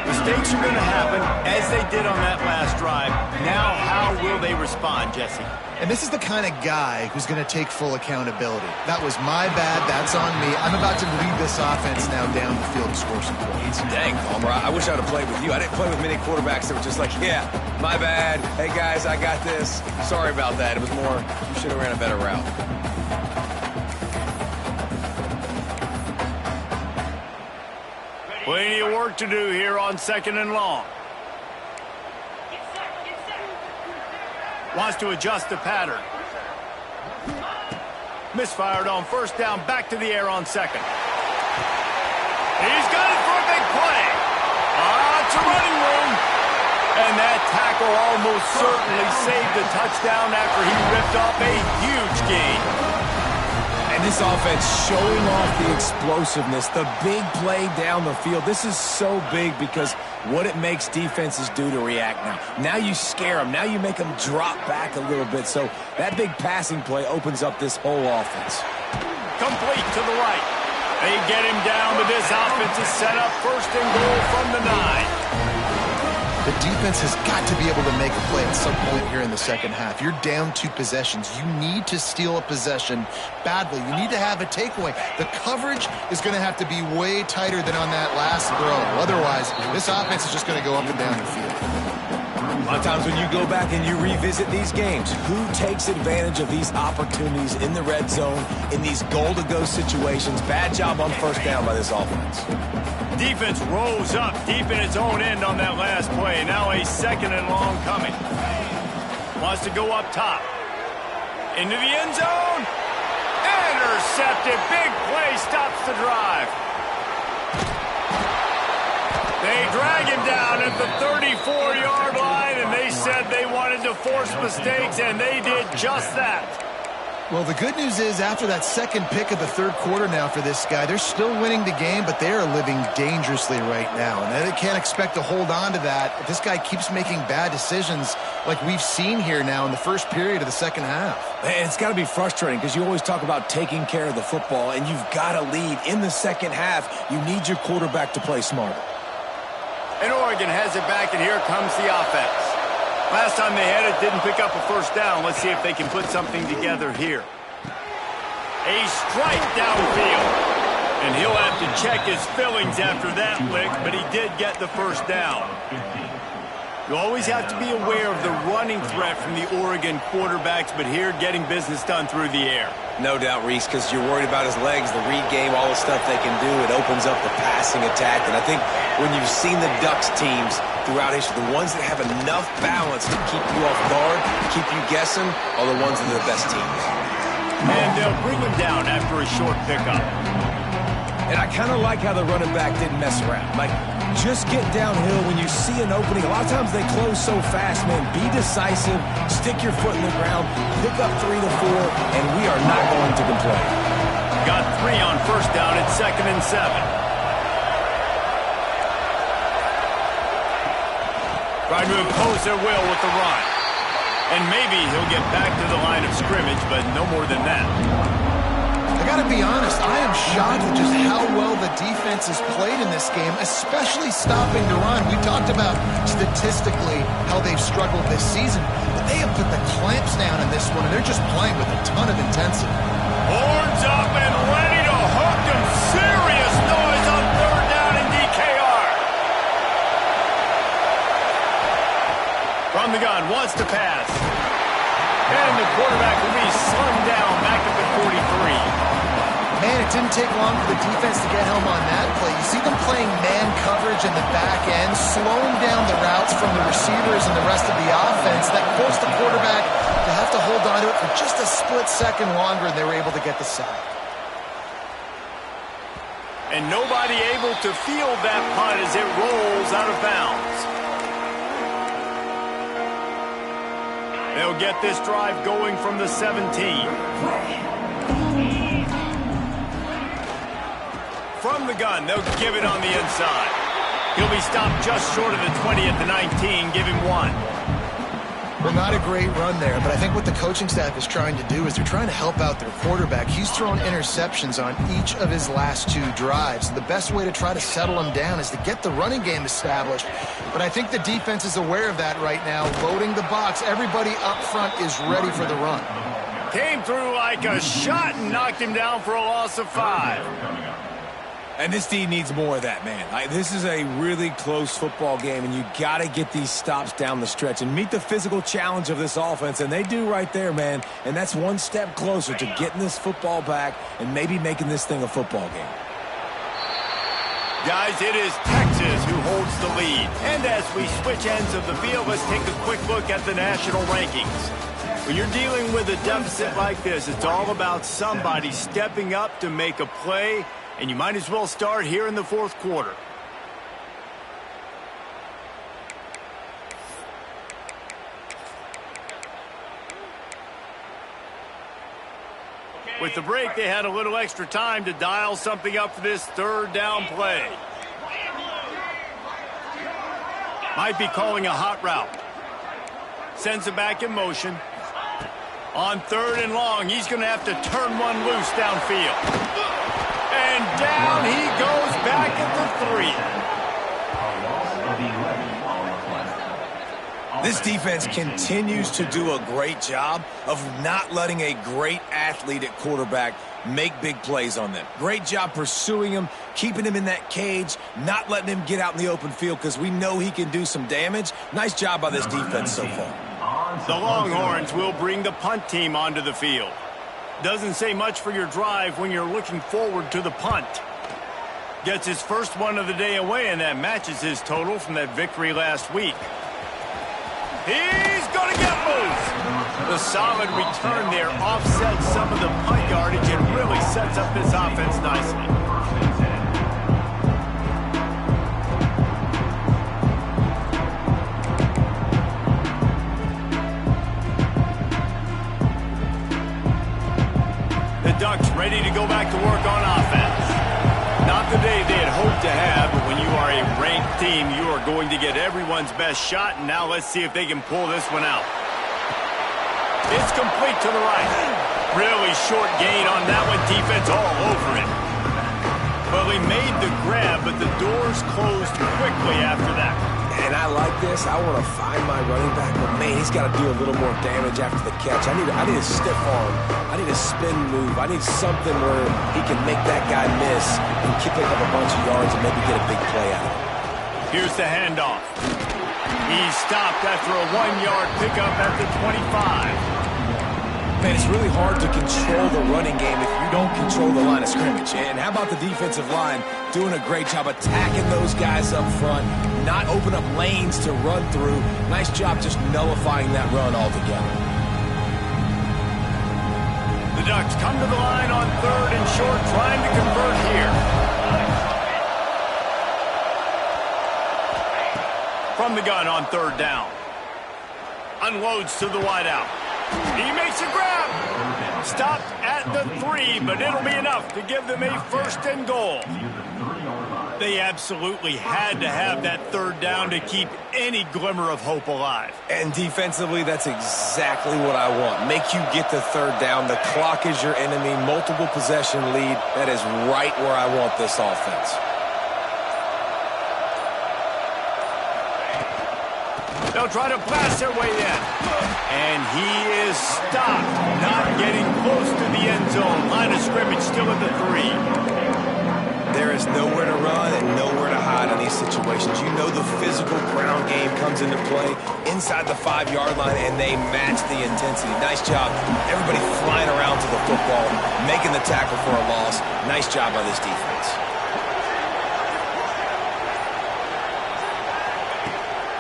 Mistakes are going to happen, as they did on that last drive. Now, how will they respond, Jesse? And this is the kind of guy who's going to take full accountability. That was my bad. That's on me. I'm about to lead this offense now down the field to score some points. Dang, Palmer, I wish I would have played with you. I didn't play with many quarterbacks that were just like, yeah, my bad. Hey, guys, I got this. Sorry about that. It was more, you should have ran a better route. Plenty of work to do here on second and long. Wants to adjust the pattern. Misfired on first down, back to the air on second. He's got it for a big play. It's a running room. And that tackle almost certainly saved the touchdown after he ripped off a huge gain. And this offense showing off the explosiveness, the big play down the field. This is so big because what it makes defenses do to react now. Now you scare them. Now you make them drop back a little bit. So that big passing play opens up this whole offense. Complete to the right. They get him down, but this offense is set up first and goal from the 9. The defense has got to be able to make a play at some point here in the second half. You're down 2 possessions. You need to steal a possession badly. You need to have a takeaway. The coverage is going to have to be way tighter than on that last throw. Otherwise, this offense is just going to go up and down the field. A lot of times when you go back and you revisit these games, who takes advantage of these opportunities in the red zone, in these goal-to-go situations? Bad job on first down by this offense. Defense rose up deep in its own end on that last play. Now a second and long coming. Wants to go up top. Into the end zone. Intercepted. Big play stops the drive. They drag him down at the 34-yard line, and they said they wanted to force mistakes, and they did just that. Well, the good news is after that second pick of the third quarter now for this guy, they're still winning the game, but they are living dangerously right now. And they can't expect to hold on to that if this guy keeps making bad decisions like we've seen here now in the first period of the second half. And it's got to be frustrating because you always talk about taking care of the football, and you've got to lead in the second half. You need your quarterback to play smarter. And Oregon has it back, and here comes the offense. Last time they had it, didn't pick up a first down. Let's see if they can put something together here. A strike downfield. And he'll have to check his fillings after that lick, but he did get the first down. You always have to be aware of the running threat from the Oregon quarterbacks, but here getting business done through the air. No doubt, Reese, because you're worried about his legs, the read game, all the stuff they can do. It opens up the passing attack. And I think when you've seen the Ducks teams throughout history, the ones that have enough balance to keep you off guard, keep you guessing, are the ones that are the best teams. And they'll bring him down after a short pickup. And I kind of like how the running back didn't mess around. Like, just get downhill when you see an opening. A lot of times they close so fast, man. Be decisive, stick your foot in the ground, pick up 3 to 4, and we are not going to complain. Got 3 on first down at 2nd and 7. Trying to impose their will with the run. And maybe he'll get back to the line of scrimmage, but no more than that. I gotta be honest, I am shocked at just how well the defense has played in this game, especially stopping the run. We talked about statistically how they've struggled this season, but they have put the clamps down in this one, and they're just playing with a ton of intensity. Horns up and ready to hook them. Serious noise on 3rd down in DKR. From the gun, wants to pass. And the quarterback will be slung down back at the 43. Man, it didn't take long for the defense to get home on that play. You see them playing man coverage in the back end, slowing down the routes from the receivers and the rest of the offense. That forced the quarterback to have to hold on to it for just a split second longer, and they were able to get the sack. And nobody able to field that punt as it rolls out of bounds. They'll get this drive going from the 17. From the gun, they'll give it on the inside. He'll be stopped just short of the 20 at the 19. Give him 1. Well, not a great run there, but I think what the coaching staff is trying to do is they're trying to help out their quarterback. He's thrown interceptions on each of his last 2 drives. The best way to try to settle him down is to get the running game established. But I think the defense is aware of that right now, loading the box. Everybody up front is ready for the run. Came through like a shot and knocked him down for a loss of 5. And this D needs more of that, man. This is a really close football game, and you got to get these stops down the stretch and meet the physical challenge of this offense, and they do right there, man. And that's one step closer to getting this football back and maybe making this thing a football game. Guys, it is Texas who holds the lead. And as we switch ends of the field, let's take a quick look at the national rankings. When you're dealing with a deficit like this, it's all about somebody stepping up to make a play, and you might as well start here in the 4th quarter. With the break, they had a little extra time to dial something up for this 3rd down play. Might be calling a hot route. Sends it back in motion. On 3rd and long, he's going to have to turn one loose downfield. And down he goes back at the 3. This defense continues to do a great job of not letting a great athlete at quarterback make big plays on them. Great job pursuing him, keeping him in that cage, not letting him get out in the open field because we know he can do some damage. Nice job by this defense so far. The Longhorns will bring the punt team onto the field. Doesn't say much for your drive when you're looking forward to the punt. Gets his first one of the day away, and that matches his total from that victory last week. He's going to get loose. The solid return there offsets some of the punt yardage and really sets up this offense nicely. The Ducks ready to go back to work on offense. Not the day they had hoped to have, but when you are a ranked team, you are going to get everyone's best shot, and now let's see if they can pull this one out. It's complete to the right. Really short gain on that one, defense all over it. Well, he made the grab, but the doors closed quickly after that. And I like this. I want to find my running back, but man, he's got to do a little more damage after the catch. I need a stiff arm. I need a spin move. I need something where he can make that guy miss and pick up a bunch of yards and maybe get a big play out of it. Here's the handoff. He's stopped after a 1-yard pickup at the 25. Man, it's really hard to control the running game if you don't control the line of scrimmage. And how about the defensive line doing a great job attacking those guys up front, not open up lanes to run through. Nice job just nullifying that run altogether. The Ducks come to the line on 3rd and short, trying to convert here. From the gun on 3rd down. Unloads to the wideout. He makes a grab. Stopped at the 3, but it'll be enough to give them a 1st and goal. They absolutely had to have that 3rd down to keep any glimmer of hope alive. And defensively, that's exactly what I want. Make you get the 3rd down. The clock is your enemy. Multiple possession lead. That is right where I want this offense. They'll try to blast their way in. And he is stopped, not getting close to the end zone. Line of scrimmage still at the 3. There is nowhere to run and nowhere to hide in these situations. You know the physical ground game comes into play inside the 5-yard line, and they match the intensity. Nice job. Everybody flying around to the football, making the tackle for a loss. Nice job by this defense.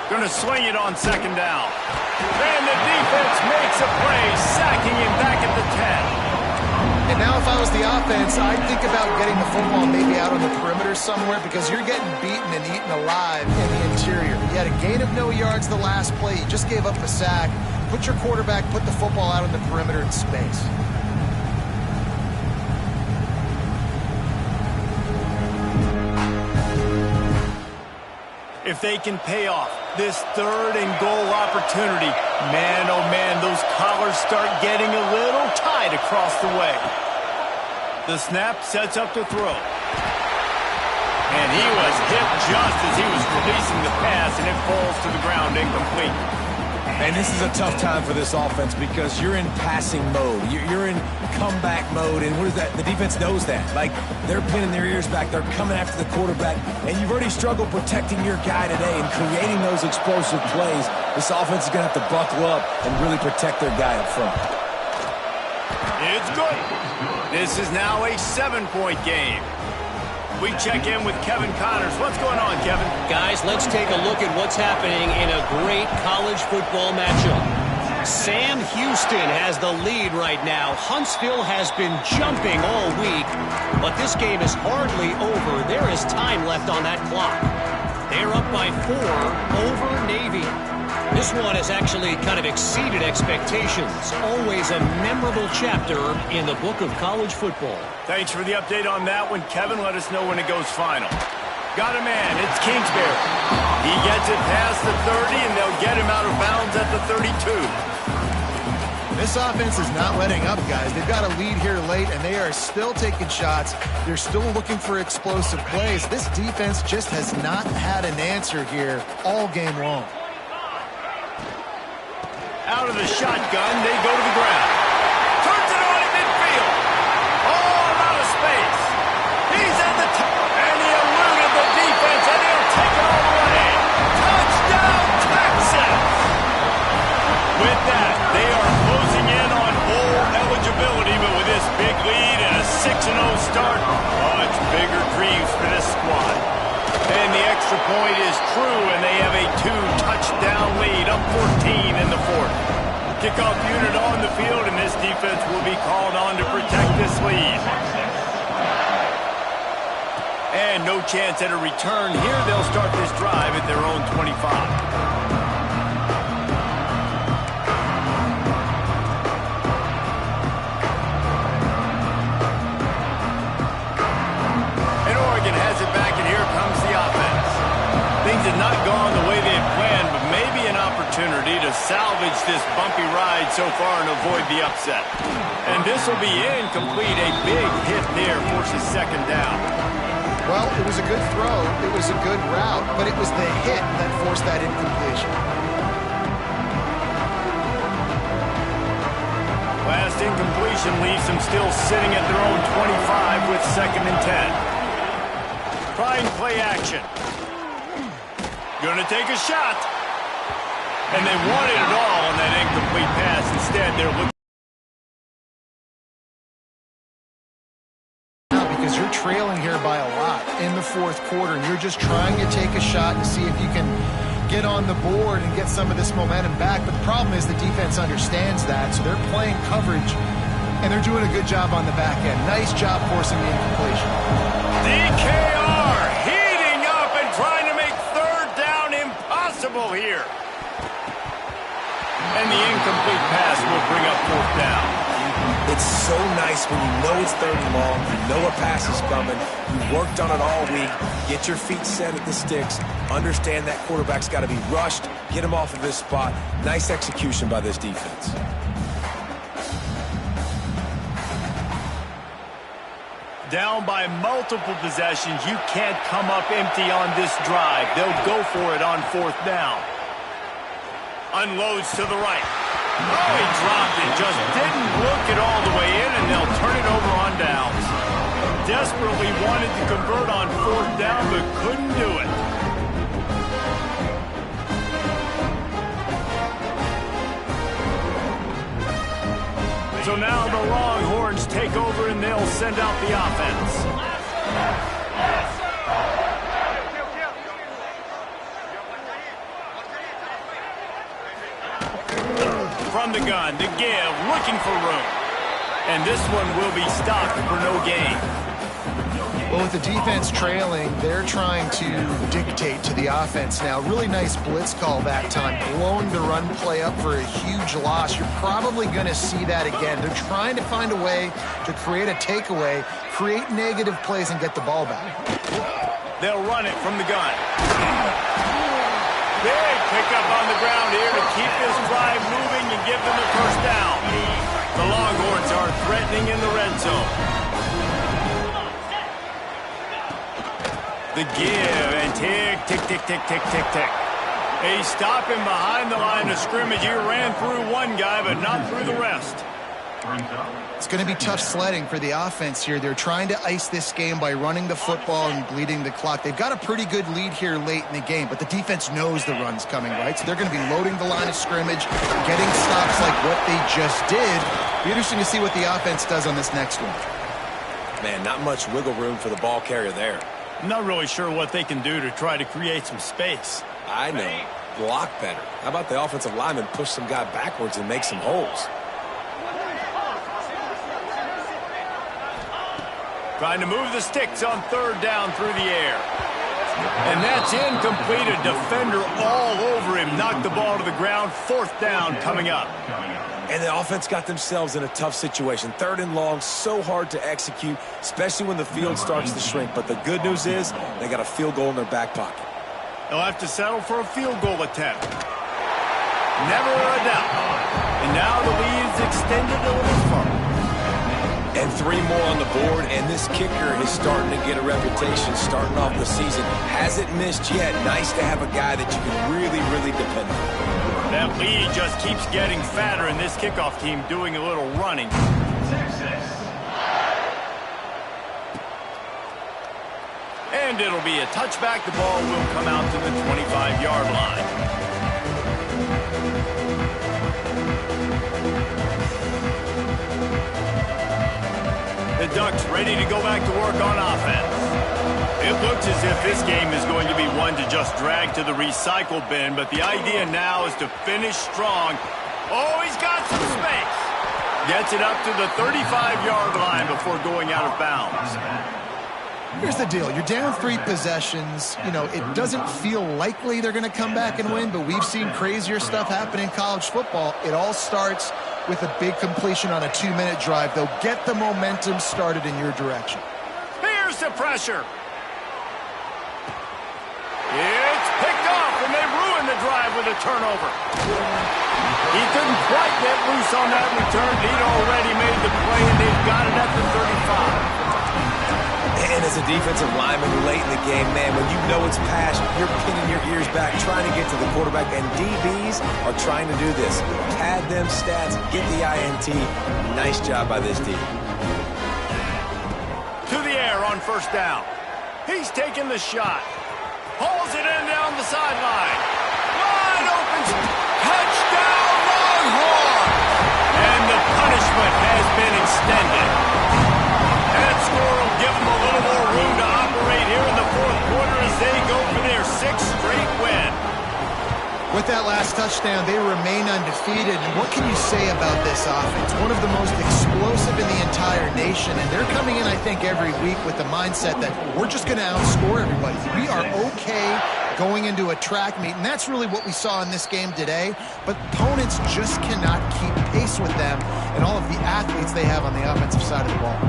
Going to swing it on 2nd down. And the defense makes a play, sacking him back at the 10. And now if I was the offense, I'd think about getting the football maybe out on the perimeter somewhere, because you're getting beaten and eaten alive in the interior. You had a gain of no yards the last play. You just gave up a sack. Put your quarterback, put the football out on the perimeter in space. If they can pay off this 3rd and goal opportunity, man, oh man, those collars start getting a little tight across the way. The snap sets up the throw. And he was hit just as he was releasing the pass, and it falls to the ground incomplete. And this is a tough time for this offense because you're in passing mode. You're in comeback mode, and what is that? The defense knows that. Like, they're pinning their ears back. They're coming after the quarterback, and you've already struggled protecting your guy today and creating those explosive plays. This offense is going to have to buckle up and really protect their guy up front. It's good. This is now a 7-point game. We check in with Kevin Connors. What's going on, Kevin? Guys, let's take a look at what's happening in a great college football matchup. Sam Houston has the lead right now. Huntsville has been jumping all week, but this game is hardly over. There is time left on that clock. They're up by 4 over Navy. This one has actually kind of exceeded expectations. Always a memorable chapter in the book of college football. Thanks for the update on that one, Kevin. Let us know when it goes final. Got a man. It's Kingsbury. He gets it past the 30, and they'll get him out of bounds at the 32. This offense is not letting up, guys. They've got a lead here late, and they are still taking shots. They're still looking for explosive plays. This defense just has not had an answer here all game long. Out of the shotgun, they go to the ground. Turns it on in midfield. All out of space. He's at the top, and he eluded the defense, and he'll take it all the way. Touchdown, Texas! With that, they are closing in on bowl eligibility, but with this big lead and a 6-0 start, much bigger dreams for this squad. And the extra point is true, and they have a 2-touchdown lead, up 14 in the 4th. Kickoff unit on the field, and this defense will be called on to protect this lead. And no chance at a return here. They'll start this drive at their own 25. Things have not gone the way they had planned, but maybe an opportunity to salvage this bumpy ride so far and avoid the upset. And this will be incomplete. A big hit there forces 2nd down. Well, it was a good throw. It was a good route, but it was the hit that forced that incompletion. Last incompletion leaves them still sitting at their own 25 with 2nd and 10. Trying play action. Gonna take a shot. And they wanted it all on that incomplete pass. Instead, they're looking. Because you're trailing here by a lot in the 4th quarter, and you're just trying to take a shot to see if you can get on the board and get some of this momentum back. But the problem is the defense understands that, so they're playing coverage, and they're doing a good job on the back end. Nice job forcing the incompletion. DKR heating up and trying to make 3rd down impossible here. And the incomplete pass will bring up 4th down. It's so nice when you know it's 3rd and long, you know a pass is coming, you worked on it all week, get your feet set at the sticks, understand that quarterback's got to be rushed, get him off of his spot. Nice execution by this defense. Down by multiple possessions, you can't come up empty on this drive. They'll go for it on 4th down. Unloads to the right. Oh, he dropped it. Just didn't look it all the way in, and they'll turn it over on downs. Desperately wanted to convert on 4th down, but couldn't do it. So now the Longhorns take over, and they'll send out the offense. From the gun, to give, looking for room. And this one will be stopped for no gain. Well, with the defense trailing, they're trying to dictate to the offense now. Really nice blitz call that time, blowing the run play up for a huge loss. You're probably going to see that again. They're trying to find a way to create a takeaway, create negative plays, and get the ball back. They'll run it from the gun. Big pickup on the ground here to keep this drive moving and give them the 1st down. The Longhorns are threatening in the red zone. The give, and tick, tick, tick, tick, tick, tick, tick. He's stopping behind the line of scrimmage. He ran through one guy, but not through the rest. It's going to be tough sledding for the offense here. They're trying to ice this game by running the football and bleeding the clock. They've got a pretty good lead here late in the game, but the defense knows the run's coming, right? So they're going to be loading the line of scrimmage, getting stops like what they just did. Be interesting to see what the offense does on this next one. Man, not much wiggle room for the ball carrier there. I'm not really sure what they can do to try to create some space. I know. Block better. How about the offensive lineman push some guy backwards and make some holes? Trying to move the sticks on 3rd down through the air. And that's incomplete. A defender all over him. Knocked the ball to the ground. 4th down coming up. And the offense got themselves in a tough situation. 3rd and long, so hard to execute, especially when the field starts to shrink. But the good news is they got a field goal in their back pocket. They'll have to settle for a field goal attempt. Never a doubt. And now the lead's extended a little further. And 3 more on the board, and this kicker is starting to get a reputation starting off the season. Hasn't missed yet. Nice to have a guy that you can really, really depend on. That lead just keeps getting fatter, and this kickoff team doing a little running. And it'll be a touchback. The ball will come out to the 25-yard line. The Ducks ready to go back to work on offense. It looks as if this game is going to be one to just drag to the recycle bin, but the idea now is to finish strong. Oh, he's got some space. Gets it up to the 35-yard line before going out of bounds. Here's the deal. You're down 3 possessions. You know, it doesn't feel likely they're going to come back and win, but we've seen crazier stuff happen in college football. It all starts with a big completion on a 2-minute drive. They'll get the momentum started in your direction. Here's the pressure. It's picked off, and they ruin the drive with a turnover. He couldn't quite get loose on that return. He'd already made the play, and they've got it at the 35. And As a defensive lineman late in the game, man, when you know it's passion, you're pinning your ears back, trying to get to the quarterback, and DBs are trying to do this. Pad them stats, get the INT. Nice job by this D. To the air on first down. He's taking the shot. Pulls it in down the sideline. Wide open. Touchdown, Longhorn! And the punishment has been extended. That score will give them a little more room to operate here in the fourth quarter as they go for their 6th straight win. With that last touchdown, they remain undefeated. And what can you say about this offense? One of the most explosive in the entire nation. And they're coming in, I think, every week with the mindset that we're just going to outscore everybody. We are okay going into a track meet. And that's really what we saw in this game today. But opponents just cannot keep pace with them and all of the athletes they have on the offensive side of the ball.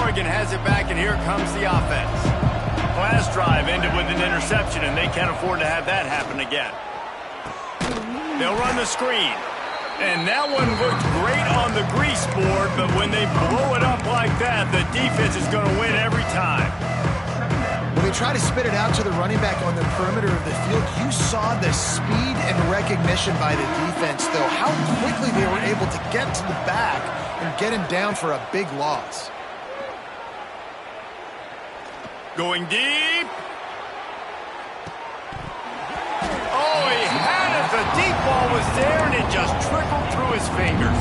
Oregon has it back, and here comes the offense. Last drive ended with an interception, and they can't afford to have that happen again. They'll run the screen. And that one looked great on the grease board, but when they blow it up like that, the defense is going to win every time. When they try to spit it out to the running back on the perimeter of the field, you saw the speed and recognition by the defense, though, how quickly they were able to get to the back and get him down for a big loss. Going deep. Oh, he had it. The deep ball was there, and it just trickled through his fingers.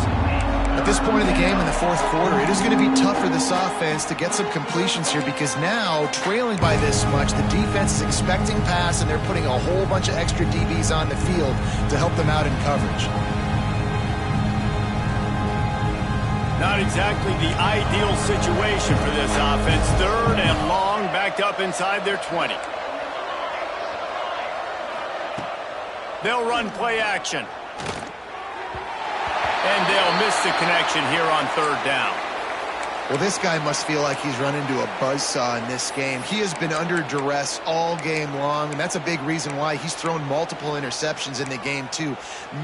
At this point in the game in the fourth quarter, it is going to be tough for this offense to get some completions here because now, trailing by this much, the defense is expecting pass, and they're putting a whole bunch of extra DBs on the field to help them out in coverage. Not exactly the ideal situation for this offense. 3rd and long, backed up inside their 20. They'll run play action. And they'll miss the connection here on 3rd down. Well, this guy must feel like he's run into a buzzsaw in this game. He has been under duress all game long, and that's a big reason why he's thrown multiple interceptions in the game, too.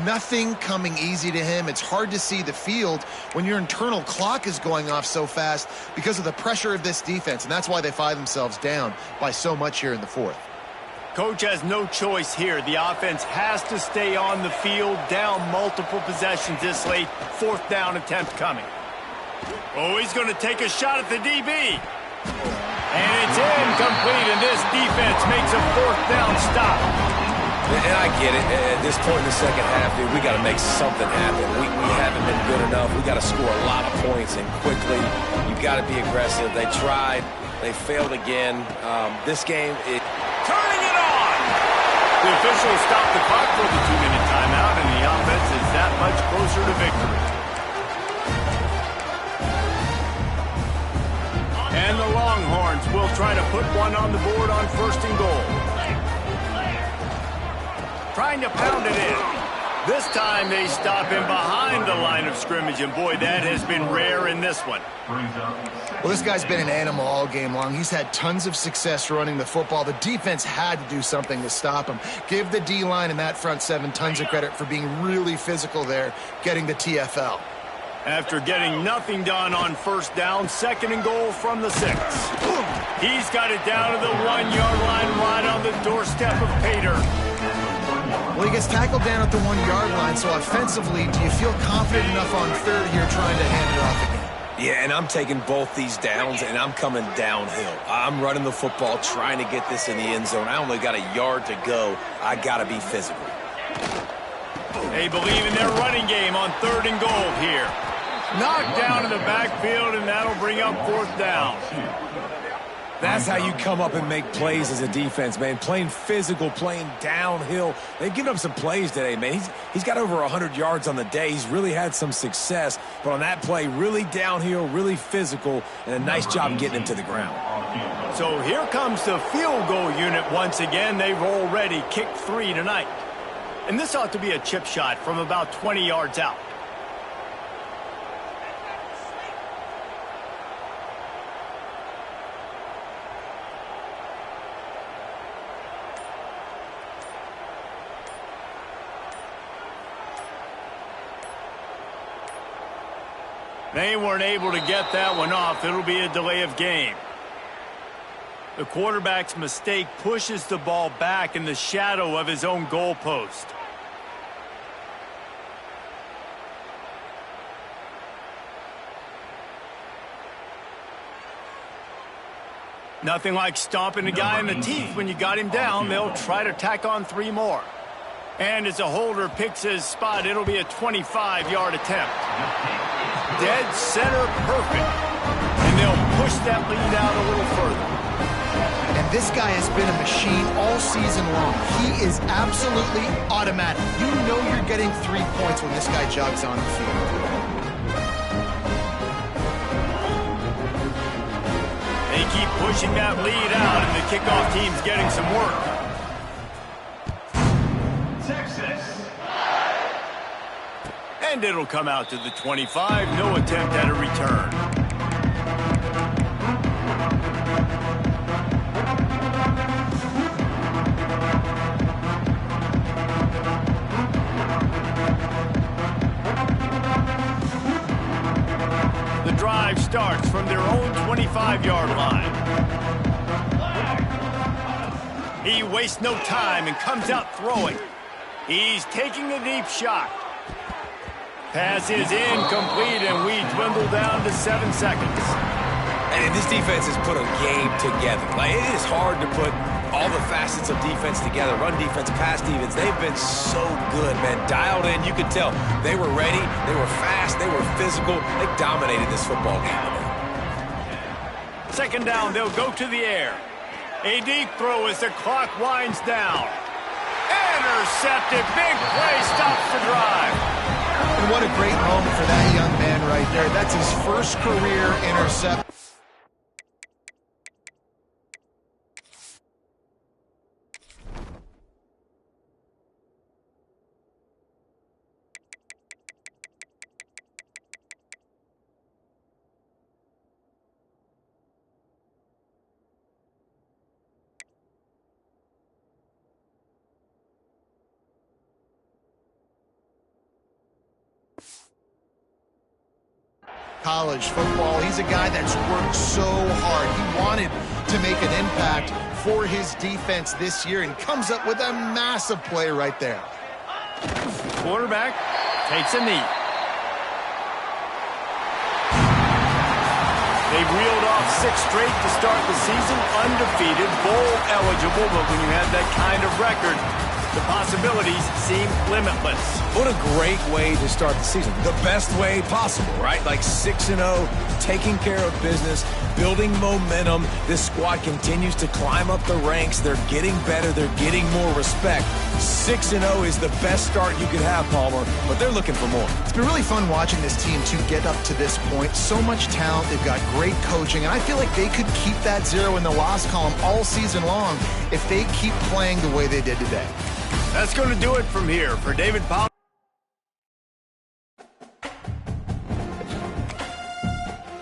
Nothing coming easy to him. It's hard to see the field when your internal clock is going off so fast because of the pressure of this defense, and that's why they find themselves down by so much here in the fourth. Coach has no choice here. The offense has to stay on the field, down multiple possessions this late. 4th down attempt coming. Oh, he's going to take a shot at the DB. And it's incomplete, and this defense makes a 4th down stop. And I get it. At this point in the second half, dude, we got to make something happen. We haven't been good enough. We got to score a lot of points, and quickly. You got to be aggressive. They tried. They failed again. This game, turning it on. The officials stopped the clock for the 2-minute timeout, and the offense is that much closer to victory. And the Longhorns will try to put one on the board on 1st and goal. Trying to pound it in. This time they stop him behind the line of scrimmage, and boy, that has been rare in this one. Well, this guy's been an animal all game long. He's had tons of success running the football. The defense had to do something to stop him. Give the D-line and that front 7 tons of credit for being really physical there, getting the TFL. After getting nothing done on 1st down, 2nd and goal from the 6. He's got it down to the 1-yard line, right on the doorstep of Pater. Well, he gets tackled down at the 1-yard line, so offensively, do you feel confident enough on 3rd here trying to hand it off again? Yeah, and I'm taking both these downs, and I'm coming downhill. I'm running the football, trying to get this in the end zone. I only got a yard to go. I got to be physical. They believe in their running game on 3rd and goal here. Knocked down in the backfield, and that'll bring up 4th down. That's how you come up and make plays as a defense, man. Playing physical, playing downhill. They've given up some plays today, man. He's got over 100 yards on the day. He's really had some success. But on that play, really downhill, really physical, and a nice job getting him to the ground. So here comes the field goal unit once again. They've already kicked 3 tonight. And this ought to be a chip shot from about 20 yards out. They weren't able to get that one off. It'll be a delay of game. The quarterback's mistake pushes the ball back in the shadow of his own goalpost. Nothing like stomping a guy in the teeth when you got him down. They'll try to tack on 3 more. And as a holder picks his spot, it'll be a 25-yard attempt. Dead center perfect. And they'll push that lead out a little further. And this guy has been a machine all season long. He is absolutely automatic. You know you're getting 3 points when this guy jogs on the field. They keep pushing that lead out, and the kickoff team's getting some work. Texas. And it'll come out to the 25. No attempt at a return. The drive starts from their own 25-yard line. He wastes no time and comes out throwing. He's taking a deep shot. Pass is incomplete, and we dwindle down to 7 seconds. And this defense has put a game together. Like, it is hard to put all the facets of defense together. Run defense, pass defense. They've been so good, man. Dialed in. You could tell they were ready. They were fast. They were physical. They dominated this football game today. Second down, they'll go to the air. A deep throw as the clock winds down. Intercepted. Big play stops the drive. And what a great moment for that young man right there. That's his first career interception. College football, he's a guy that's worked so hard. He wanted to make an impact for his defense this year and comes up with a massive play right there. Quarterback takes a knee. They've reeled off 6 straight to start the season, undefeated, bowl eligible, but when you have that kind of record, the possibilities seem limitless. What a great way to start the season. The best way possible, right? Like 6-0, taking care of business, building momentum. This squad continues to climb up the ranks. They're getting better. They're getting more respect. 6-0 is the best start you could have, Palmer, but they're looking for more. It's been really fun watching this team to get up to this point. So much talent. They've got great coaching, and I feel like they could keep that 0 in the loss column all season long if they keep playing the way they did today. That's going to do it from here. For David Palmer.